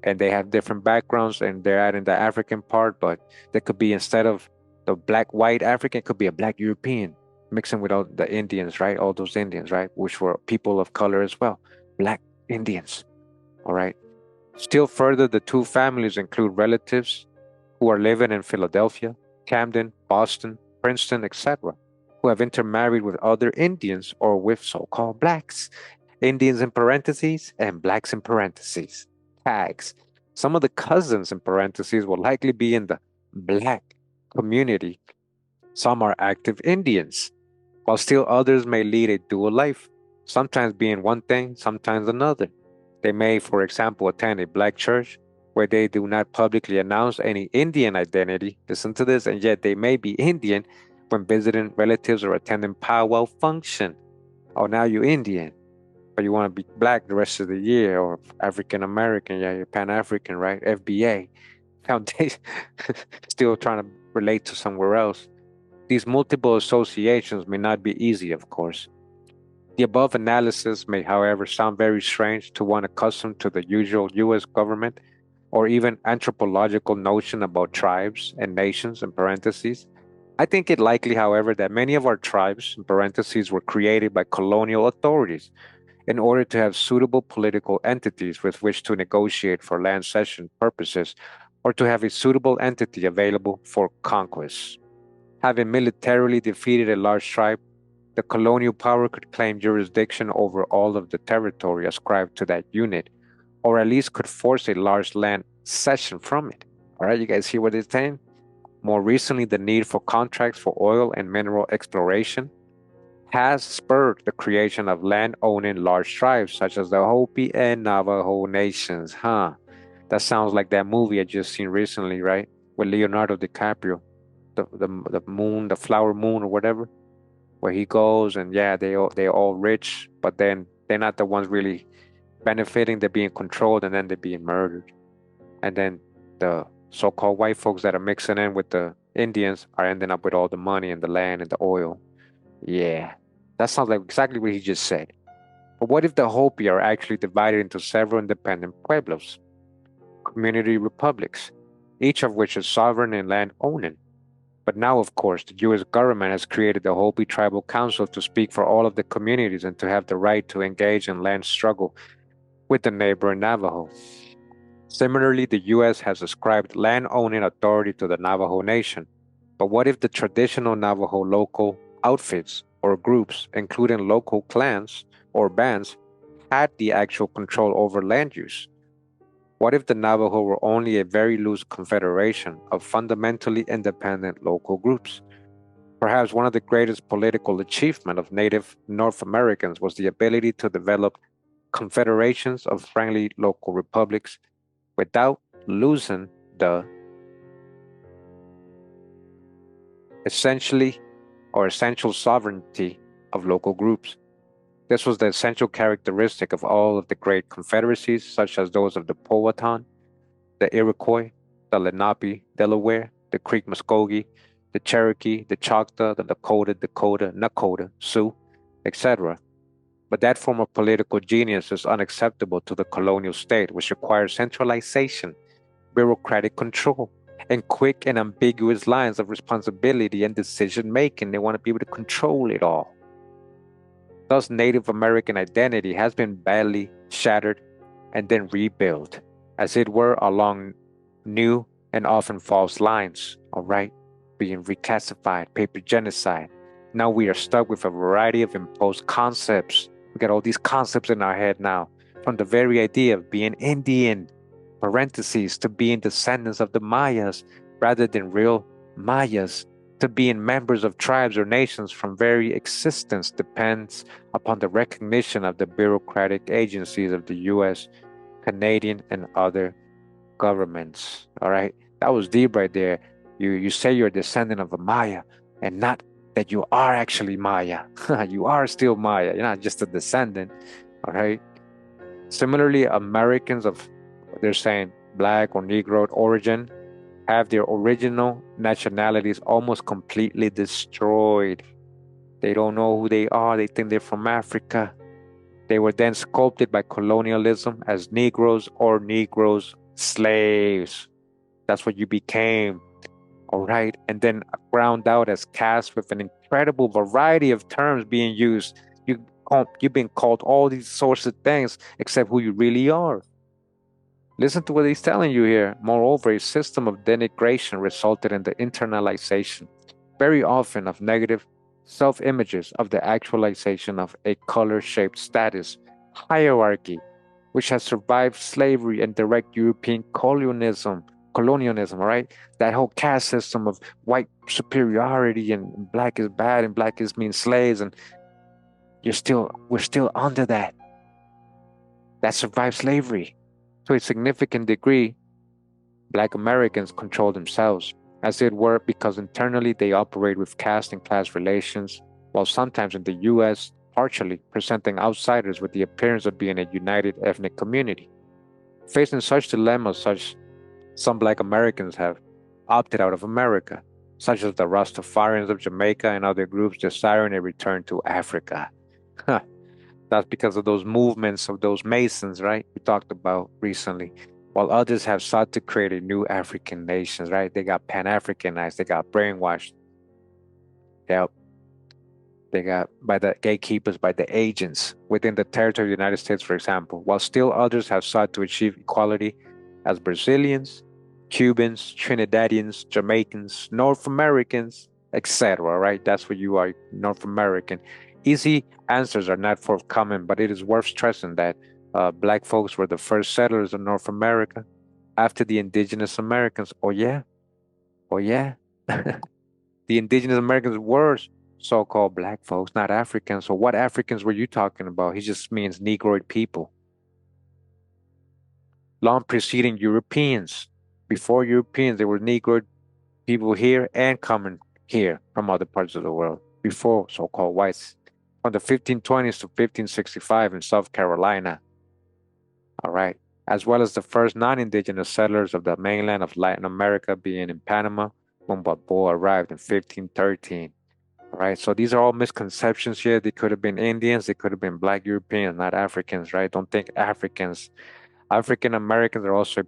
and they have different backgrounds and they're adding the African part, but they could be, instead of the black white African, it could be a black European mixing with all the Indians, right? All those Indians, right? Which were people of color as well, black Indians, all right? Still further, the two families include relatives who are living in Philadelphia, Camden, Boston, Princeton, etc., who have intermarried with other Indians or with so-called blacks. Indians in parentheses and blacks in parentheses. Tags. Some of the cousins in parentheses will likely be in the black community. Some are active Indians, while still others may lead a dual life, sometimes being one thing, sometimes another. They may, for example, attend a black church where they do not publicly announce any Indian identity. Listen to this, and yet they may be Indian when visiting relatives or attending powwow function. Oh, now you're Indian, but you want to be black the rest of the year, or African American, yeah, you're Pan African, right? FBA, foundation, still trying to relate to somewhere else. These multiple associations may not be easy, of course. The above analysis may, however, sound very strange to one accustomed to the usual US government or even anthropological notion about tribes and nations in parentheses. I think it likely, however, that many of our tribes in parentheses were created by colonial authorities in order to have suitable political entities with which to negotiate for land cession purposes or to have a suitable entity available for conquest. Having militarily defeated a large tribe, the colonial power could claim jurisdiction over all of the territory ascribed to that unit, or at least could force a large land cession from it. All right, you guys hear what it's saying? More recently, the need for contracts for oil and mineral exploration has spurred the creation of land-owning large tribes such as the Hopi and Navajo nations. Huh? That sounds like that movie I just seen recently, right? With Leonardo DiCaprio, the moon, the flower moon or whatever, where he goes and yeah, they're all rich, but then they're not the ones really benefiting. They're being controlled and then they're being murdered. And then the so-called white folks that are mixing in with the Indians are ending up with all the money and the land and the oil. Yeah, that sounds like exactly what he just said. But what if the Hopi are actually divided into several independent pueblos, community republics, each of which is sovereign and land owning? But now, of course, the US government has created the Hopi Tribal Council to speak for all of the communities and to have the right to engage in land struggle with the neighboring Navajo. Similarly, the US has ascribed land owning authority to the Navajo Nation. But what if the traditional Navajo local outfits or groups, including local clans or bands, had the actual control over land use? What if the Navajo were only a very loose confederation of fundamentally independent local groups? Perhaps one of the greatest political achievements of Native North Americans was the ability to develop confederations of friendly local republics without losing the essential sovereignty of local groups. This was the essential characteristic of all of the great confederacies, such as those of the Powhatan, the Iroquois, the Lenape, Delaware, the Creek Muskogee, the Cherokee, the Choctaw, the Dakota, Nakota, Sioux, etc. But that form of political genius is unacceptable to the colonial state, which requires centralization, bureaucratic control, and quick and ambiguous lines of responsibility and decision making. They want to be able to control it all. Thus, Native American identity has been badly shattered and then rebuilt, as it were, along new and often false lines, all right, being reclassified, paper genocide. Now we are stuck with a variety of imposed concepts. We got all these concepts in our head now, from the very idea of being Indian, parentheses, to being descendants of the Mayas rather than real Mayas, to being members of tribes or nations from very existence depends upon the recognition of the bureaucratic agencies of the US, Canadian, and other governments. All right. That was deep right there. You say you're a descendant of a Maya and not that you are actually Maya. You are still Maya. You're not just a descendant. All right. Similarly, Americans of, they're saying, Black or Negro origin have their original nationalities almost completely destroyed. They don't know who they are. They think they're from Africa. They were then sculpted by colonialism as Negroes or Negroes slaves. That's what you became. All right. And then ground out as caste with an incredible variety of terms being used. You've been called all these sorts of things except who you really are. Listen to what he's telling you here. Moreover, a system of denigration resulted in the internalization, very often of negative self-images of the actualization of a color-shaped status hierarchy, which has survived slavery and direct European colonialism, right? That whole caste system of white superiority and black is bad and black is mean slaves, and we're still under that. That survived slavery. To a significant degree, Black Americans control themselves, as it were, because internally they operate with caste and class relations, while sometimes in the US, partially presenting outsiders with the appearance of being a united ethnic community. Facing such dilemmas, some Black Americans have opted out of America, such as the Rastafarians of Jamaica and other groups desiring a return to Africa. That's because of those movements of those Masons, right? We talked about recently. While others have sought to create a new African nations, right? They got Pan-Africanized, they got brainwashed. Yep. They got by the gatekeepers, by the agents within the territory of the United States, for example, while still others have sought to achieve equality as Brazilians, Cubans, Trinidadians, Jamaicans, North Americans, etc. Right? That's what you are, North American. Easy answers are not forthcoming, but it is worth stressing that Black folks were the first settlers of North America after the indigenous Americans. Oh, yeah. Oh, yeah. The indigenous Americans were so-called Black folks, not Africans. So what Africans were you talking about? He just means Negroid people. Long preceding Europeans. Before Europeans, there were Negroid people here and coming here from other parts of the world. Before so-called whites. From the 1520s to 1565 in South Carolina. All right. As well as the first non-indigenous settlers of the mainland of Latin America being in Panama when Balboa arrived in 1513. All right. So these are all misconceptions here. They could have been Indians. They could have been Black Europeans, not Africans, right? Don't think Africans. African Americans are also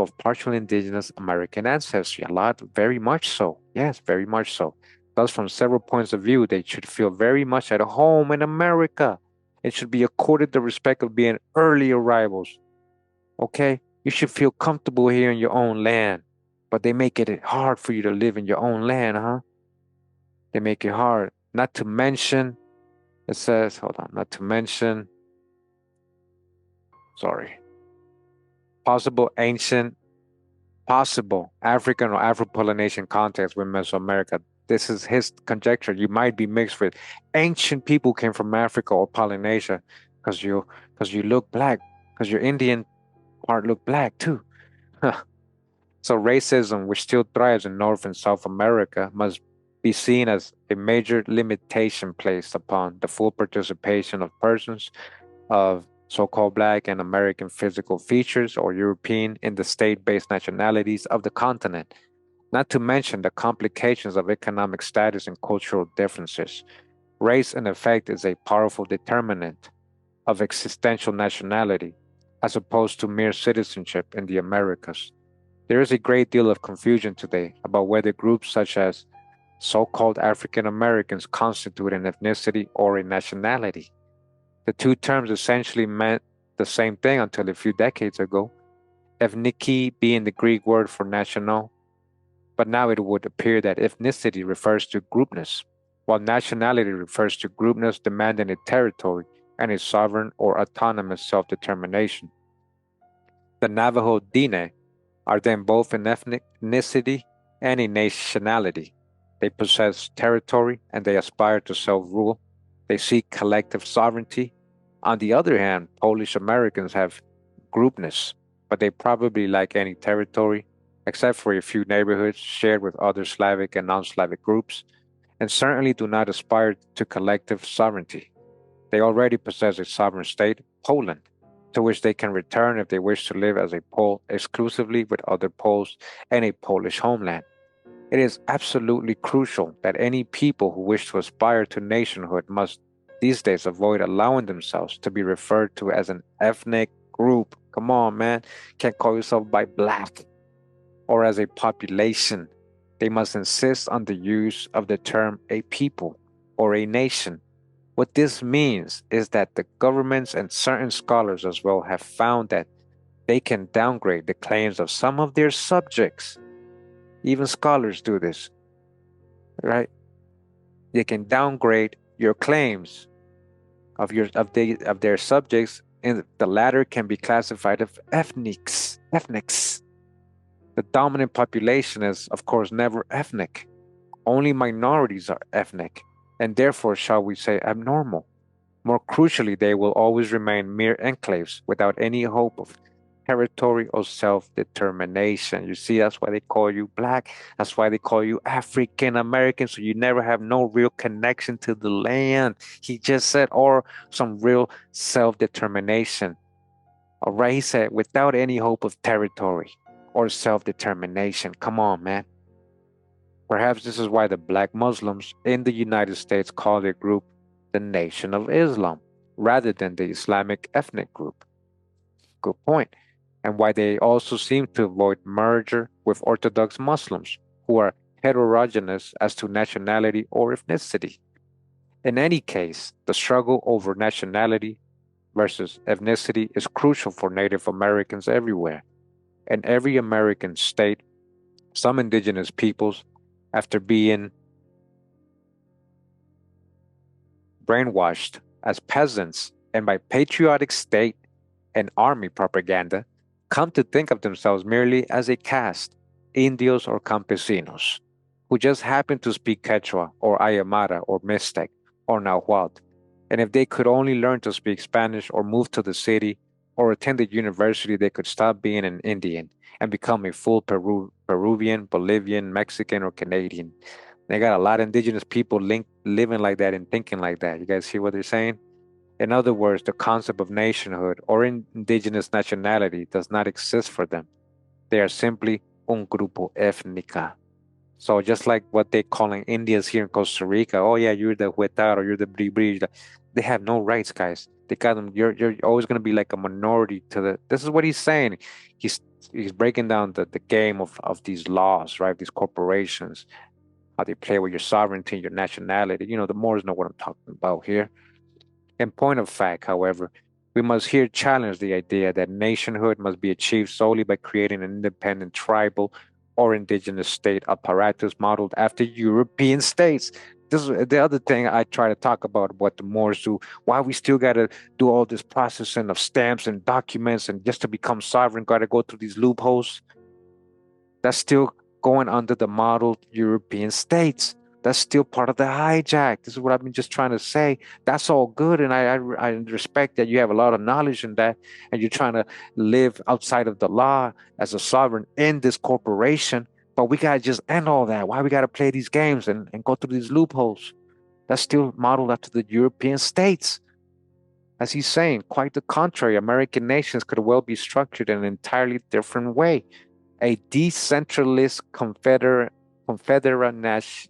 of partial indigenous American ancestry. A lot, very much so. Yes, very much so. Thus, from several points of view, they should feel very much at home in America. It should be accorded the respect of being early arrivals. Okay? You should feel comfortable here in your own land. But they make it hard for you to live in your own land, huh? They make it hard. Not to mention, it says, hold on, not to mention, sorry, possible African or Afro-Polynesian context with Mesoamerica. This is his conjecture. You might be mixed with ancient people who came from Africa or Polynesia because you look black, because your Indian part look black too. So racism, which still thrives in North and South America, must be seen as a major limitation placed upon the full participation of persons of so-called Black and American physical features or European in the state-based nationalities of the continent, not to mention the complications of economic status and cultural differences. Race, in effect, is a powerful determinant of existential nationality, as opposed to mere citizenship in the Americas. There is a great deal of confusion today about whether groups such as so-called African Americans constitute an ethnicity or a nationality. The two terms essentially meant the same thing until a few decades ago, ethniki being the Greek word for national, but now it would appear that ethnicity refers to groupness, while nationality refers to groupness demanding a territory and a sovereign or autonomous self-determination. The Navajo Dine are then both an ethnicity and a nationality. They possess territory and they aspire to self rule. They seek collective sovereignty. On the other hand, Polish Americans have groupness, but they probably lack any territory, except for a few neighborhoods shared with other Slavic and non Slavic groups, and certainly do not aspire to collective sovereignty. They already possess a sovereign state, Poland, to which they can return if they wish to live as a Pole exclusively with other Poles and a Polish homeland. It is absolutely crucial that any people who wish to aspire to nationhood must these days avoid allowing themselves to be referred to as an ethnic group. Come on, man. Can't call yourself by black or as a population. They must insist on the use of the term a people or a nation. What this means is that the governments and certain scholars as well have found that they can downgrade the claims of some of their subjects. Even scholars do this, right? They can downgrade your claims of their subjects, and the latter can be classified as ethnics. The dominant population is, of course, never ethnic. Only minorities are ethnic, and therefore, shall we say, abnormal. More crucially, they will always remain mere enclaves without any hope of territory or self-determination. You see, that's why they call you black. That's why they call you African American. So you never have no real connection to the land. He just said, or some real self-determination. All right, he said, without any hope of territory or self-determination. Come on, man. Perhaps this is why the black Muslims in the United States call their group the Nation of Islam rather than the Islamic ethnic group. Good point. And why they also seem to avoid merger with Orthodox Muslims who are heterogeneous as to nationality or ethnicity. In any case, the struggle over nationality versus ethnicity is crucial for Native Americans everywhere. In every American state, some indigenous peoples, after being brainwashed as peasants and by patriotic state and army propaganda, come to think of themselves merely as a caste, indios or campesinos, who just happen to speak Quechua or Aymara or Mixtec or Nahuatl. And if they could only learn to speak Spanish or move to the city or attend the university, they could stop being an Indian and become a full Peruvian, Bolivian, Mexican, or Canadian. They got a lot of indigenous people living like that and thinking like that. You guys see what they're saying? In other words, the concept of nationhood or indigenous nationality does not exist for them. They are simply un grupo étnica. So just like what they're calling Indians here in Costa Rica, oh yeah, you're the Huetar or you're the Bribri. They have no rights, guys. They got them. You're always gonna be like a minority to the. This is what he's saying. He's he's breaking down the game of these laws, right? These corporations, how they play with your sovereignty, your nationality. You know, the Moors know what I'm talking about here. In point of fact, however, we must here challenge the idea that nationhood must be achieved solely by creating an independent tribal or indigenous state apparatus modeled after European states. This is the other thing I try to talk about what the Moors do. Why we still got to do all this processing of stamps and documents, and just to become sovereign, got to go through these loopholes. That's still going under the model European states. That's still part of the hijack. This is what I've been just trying to say. That's all good, and I respect that you have a lot of knowledge in that, and you're trying to live outside of the law as a sovereign in this corporation. But we gotta just end all that. Why we gotta play these games and go through these loopholes? That's still modeled after the European states. As he's saying, quite the contrary. American nations could well be structured in an entirely different way, a decentralist,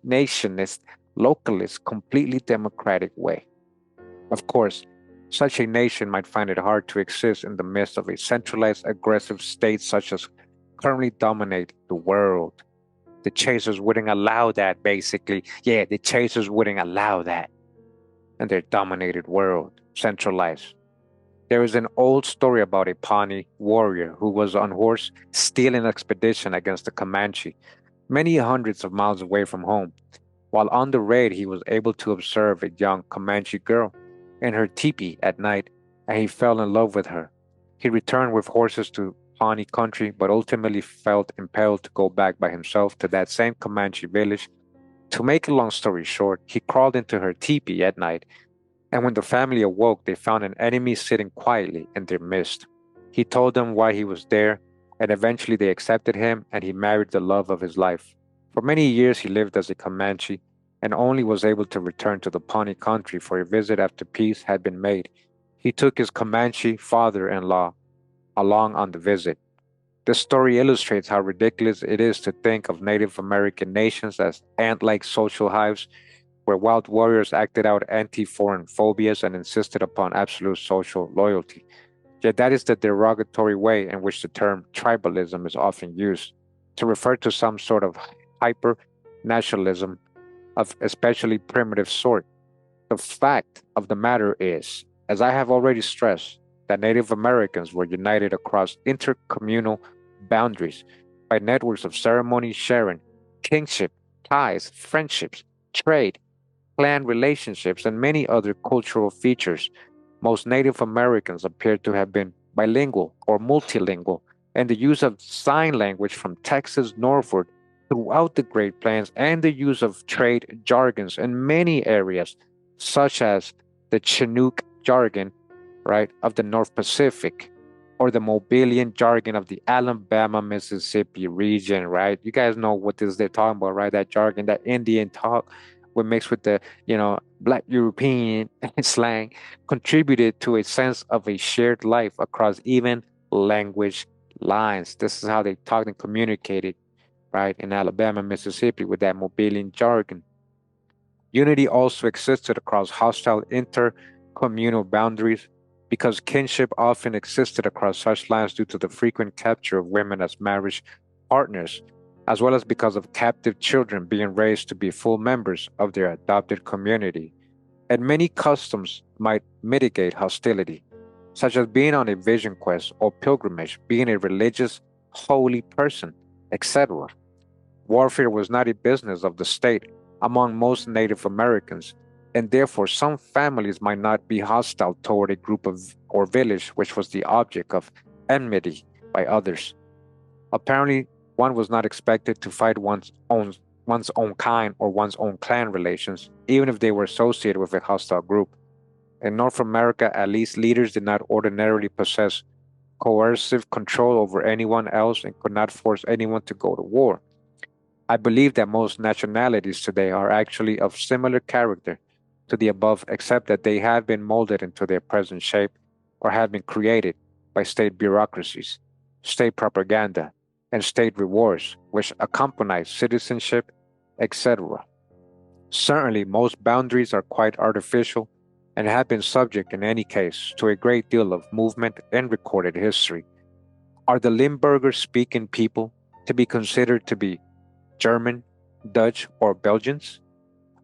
nationist, localist, completely democratic way. Of course, such a nation might find it hard to exist in the midst of a centralized, aggressive state such as currently dominate the world. The chasers wouldn't allow that, basically. Yeah, the chasers wouldn't allow that in their dominated world, centralized. There is an old story about a Pawnee warrior who was on horse stealing an expedition against the Comanche, many hundreds of miles away from home. While on the raid, he was able to observe a young Comanche girl in her teepee at night, and he fell in love with her. He returned with horses to Pawnee country, but ultimately felt impelled to go back by himself to that same Comanche village. To make a long story short, he crawled into her teepee at night, and when the family awoke, they found an enemy sitting quietly in their midst. He told them why he was there, and eventually they accepted him, and he married the love of his life. For many years, he lived as a Comanche and only was able to return to the Pawnee country for a visit after peace had been made. He took his Comanche father in law along on the visit. This story illustrates how ridiculous it is to think of Native American nations as ant like social hives where wild warriors acted out anti foreign phobias and insisted upon absolute social loyalty. Yet that is the derogatory way in which the term tribalism is often used to refer to some sort of hyper nationalism of especially primitive sort. The fact of the matter is, as I have already stressed, that Native Americans were united across intercommunal boundaries by networks of ceremony sharing, kingship, ties, friendships, trade, clan relationships, and many other cultural features. Most Native Americans appear to have been bilingual or multilingual, and the use of sign language from Texas northward throughout the Great Plains and the use of trade jargons in many areas, such as the Chinook jargon, right, of the North Pacific, or the Mobilian jargon of the Alabama, Mississippi region, right? You guys know what this they're talking about, right? That jargon, that Indian talk, we mixed with the, Black European slang, contributed to a sense of a shared life across even language lines. This is how they talked and communicated, right, in Alabama, Mississippi, with that Mobilian jargon. Unity also existed across hostile intercommunal boundaries because kinship often existed across such lines due to the frequent capture of women as marriage partners, as well as because of captive children being raised to be full members of their adopted community. And many customs might mitigate hostility, such as being on a vision quest or pilgrimage, being a religious, holy person, etc. Warfare was not a business of the state among most Native Americans, and therefore some families might not be hostile toward a group of or village which was the object of enmity by others. Apparently, one was not expected to fight one's own kind or one's own clan relations, even if they were associated with a hostile group. In North America, at least, leaders did not ordinarily possess coercive control over anyone else and could not force anyone to go to war. I believe that most nationalities today are actually of similar character to the above, except that they have been molded into their present shape or have been created by state bureaucracies, state propaganda, and state rewards, which accompany citizenship, etc. Certainly, most boundaries are quite artificial and have been subject, in any case, to a great deal of movement and recorded history. Are the Limburger speaking people to be considered to be German, Dutch, or Belgians?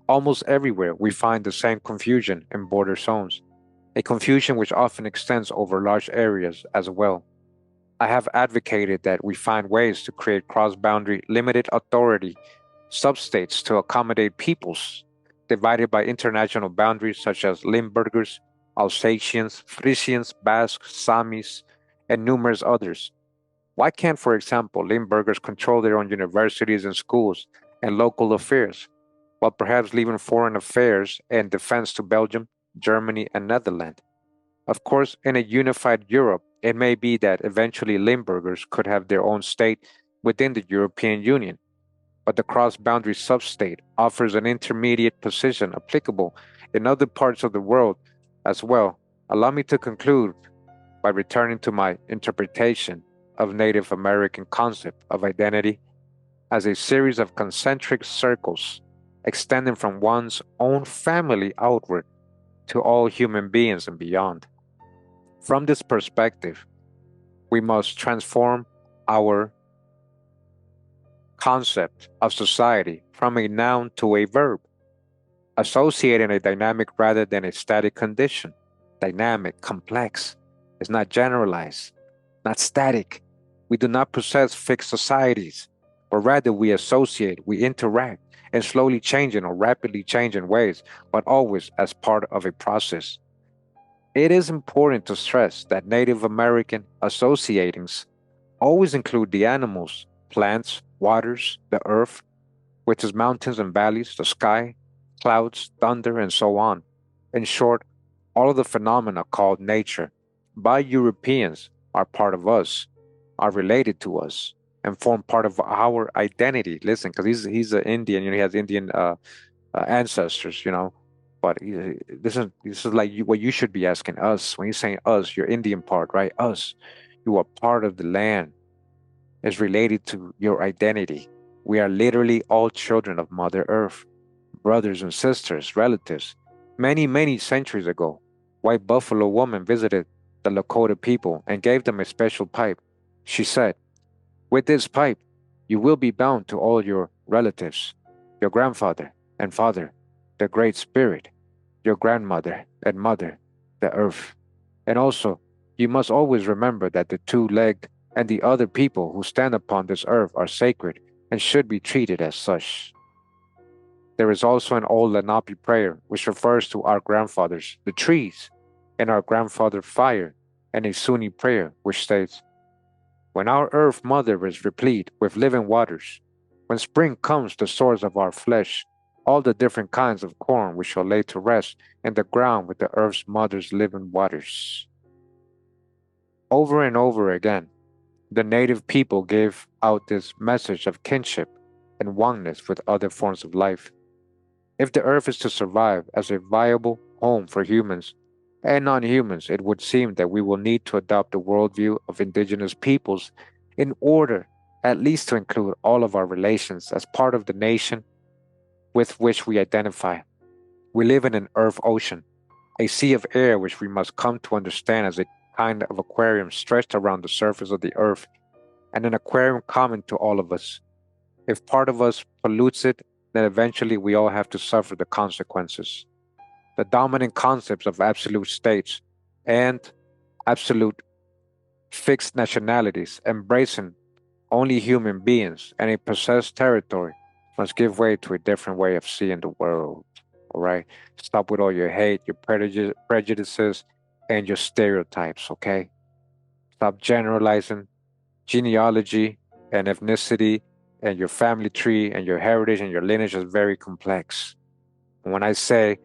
Almost everywhere we find the same confusion in border zones, a confusion which often extends over large areas as well. I have advocated that we find ways to create cross boundary limited authority substates to accommodate peoples divided by international boundaries such as Limburgers, Alsatians, Frisians, Basques, Samis, and numerous others. Why can't, for example, Limburgers control their own universities and schools and local affairs, while perhaps leaving foreign affairs and defense to Belgium, Germany, and Netherlands? Of course, in a unified Europe, it may be that eventually Limburgers could have their own state within the European Union, but the cross boundary substate offers an intermediate position applicable in other parts of the world as well. Allow me to conclude by returning to my interpretation of Native American concept of identity as a series of concentric circles extending from one's own family outward to all human beings and beyond. From this perspective, we must transform our concept of society from a noun to a verb, associating a dynamic rather than a static condition. Dynamic, complex, is not generalized, not static. We do not possess fixed societies, but rather we associate, we interact in slowly changing or rapidly changing ways, but always as part of a process. It is important to stress that Native American associatings always include the animals, plants, waters, the earth, which is mountains and valleys, the sky, clouds, thunder, and so on. In short, all of the phenomena called nature by Europeans are part of us, are related to us, and form part of our identity. Listen, because he's an Indian, he has Indian ancestors, But this is like what you should be asking us when you're saying us, your Indian part, right? Us, you are part of the land is related to your identity. We are literally all children of Mother Earth, brothers and sisters, relatives. Many, many centuries ago, White Buffalo Woman visited the Lakota people and gave them a special pipe. She said, "With this pipe, you will be bound to all your relatives, your grandfather and father, the Great Spirit, your grandmother and mother, the earth. And also, you must always remember that the two-legged and the other people who stand upon this earth are sacred and should be treated as such." There is also an old Lenape prayer which refers to our grandfathers, the trees, and our grandfather fire, and a Sunni prayer which states, "When our earth mother is replete with living waters, when spring comes the source of our flesh, all the different kinds of corn we shall lay to rest in the ground with the earth's mother's living waters." Over and over again, the native people gave out this message of kinship and oneness with other forms of life. If the earth is to survive as a viable home for humans and non humans, it would seem that we will need to adopt the worldview of indigenous peoples in order at least to include all of our relations as part of the nation with which we identify. We live in an earth ocean, a sea of air which we must come to understand as a kind of aquarium stretched around the surface of the earth, and an aquarium common to all of us. If part of us pollutes it, then eventually we all have to suffer the consequences. The dominant concepts of absolute states and absolute fixed nationalities, embracing only human beings and a possessed territory, must give way to a different way of seeing the world. All right? Stop with all your hate, your prejudices, and your stereotypes, okay? Stop generalizing genealogy and ethnicity and your family tree and your heritage and your lineage is very complex. And when I say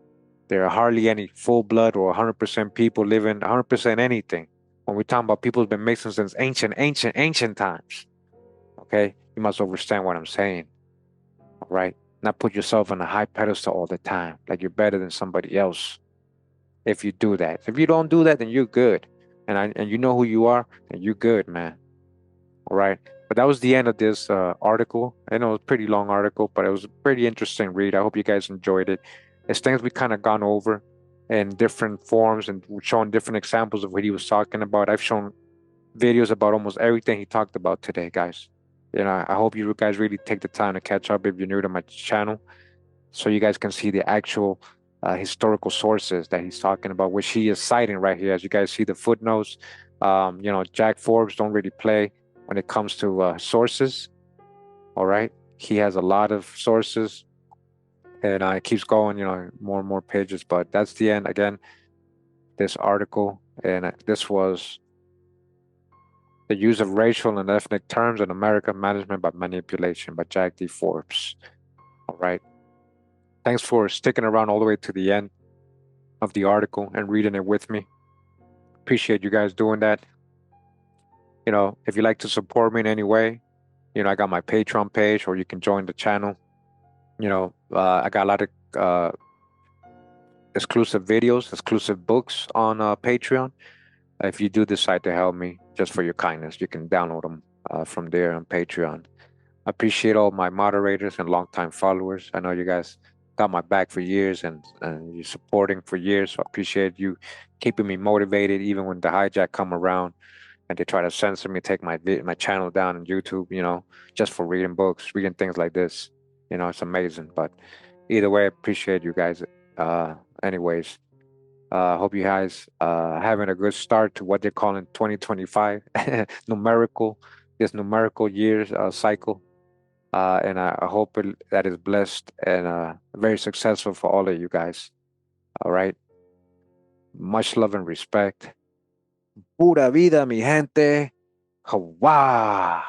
there are hardly any full blood or 100% people living 100% anything, when we're talking about people who've been mixing since ancient times, okay, you must understand what I'm saying, all right? Not put yourself on a high pedestal all the time, like you're better than somebody else. If you do that, if you don't do that, then you're good, and you know who you are, then you're good, man. All right. But that was the end of this article. I know it was a pretty long article, but it was a pretty interesting read. I hope you guys enjoyed it. It's things we kind of gone over in different forms and shown different examples of what he was talking about. I've shown videos about almost everything he talked about today, guys. I hope you guys really take the time to catch up if you're new to my channel, so you guys can see the actual historical sources that he's talking about, which he is citing right here. As you guys see the footnotes, Jack Forbes don't really play when it comes to sources. All right, he has a lot of sources, and it keeps going. More and more pages. But that's the end again. This article, and this was the use of racial and ethnic terms in American management by manipulation by Jack D. Forbes. All right. Thanks for sticking around all the way to the end of the article and reading it with me. Appreciate you guys doing that. If you like to support me in any way, I got my Patreon page, or you can join the channel. I got a lot of exclusive videos, exclusive books on Patreon. If you do decide to help me just for your kindness, you can download them from there on Patreon. I appreciate all my moderators and longtime followers. I know you guys got my back for years and you're supporting for years. So I appreciate you keeping me motivated even when the hijack come around. and they try to censor me, take my channel down on YouTube, just for reading books, reading things like this. It's amazing. But either way, I appreciate you guys. Anyways, hope you guys having a good start to what they call in 2025 numerical, this numerical years cycle. And I hope that is blessed and very successful for all of you guys. All right. Much love and respect. Pura vida, mi gente. Hawa.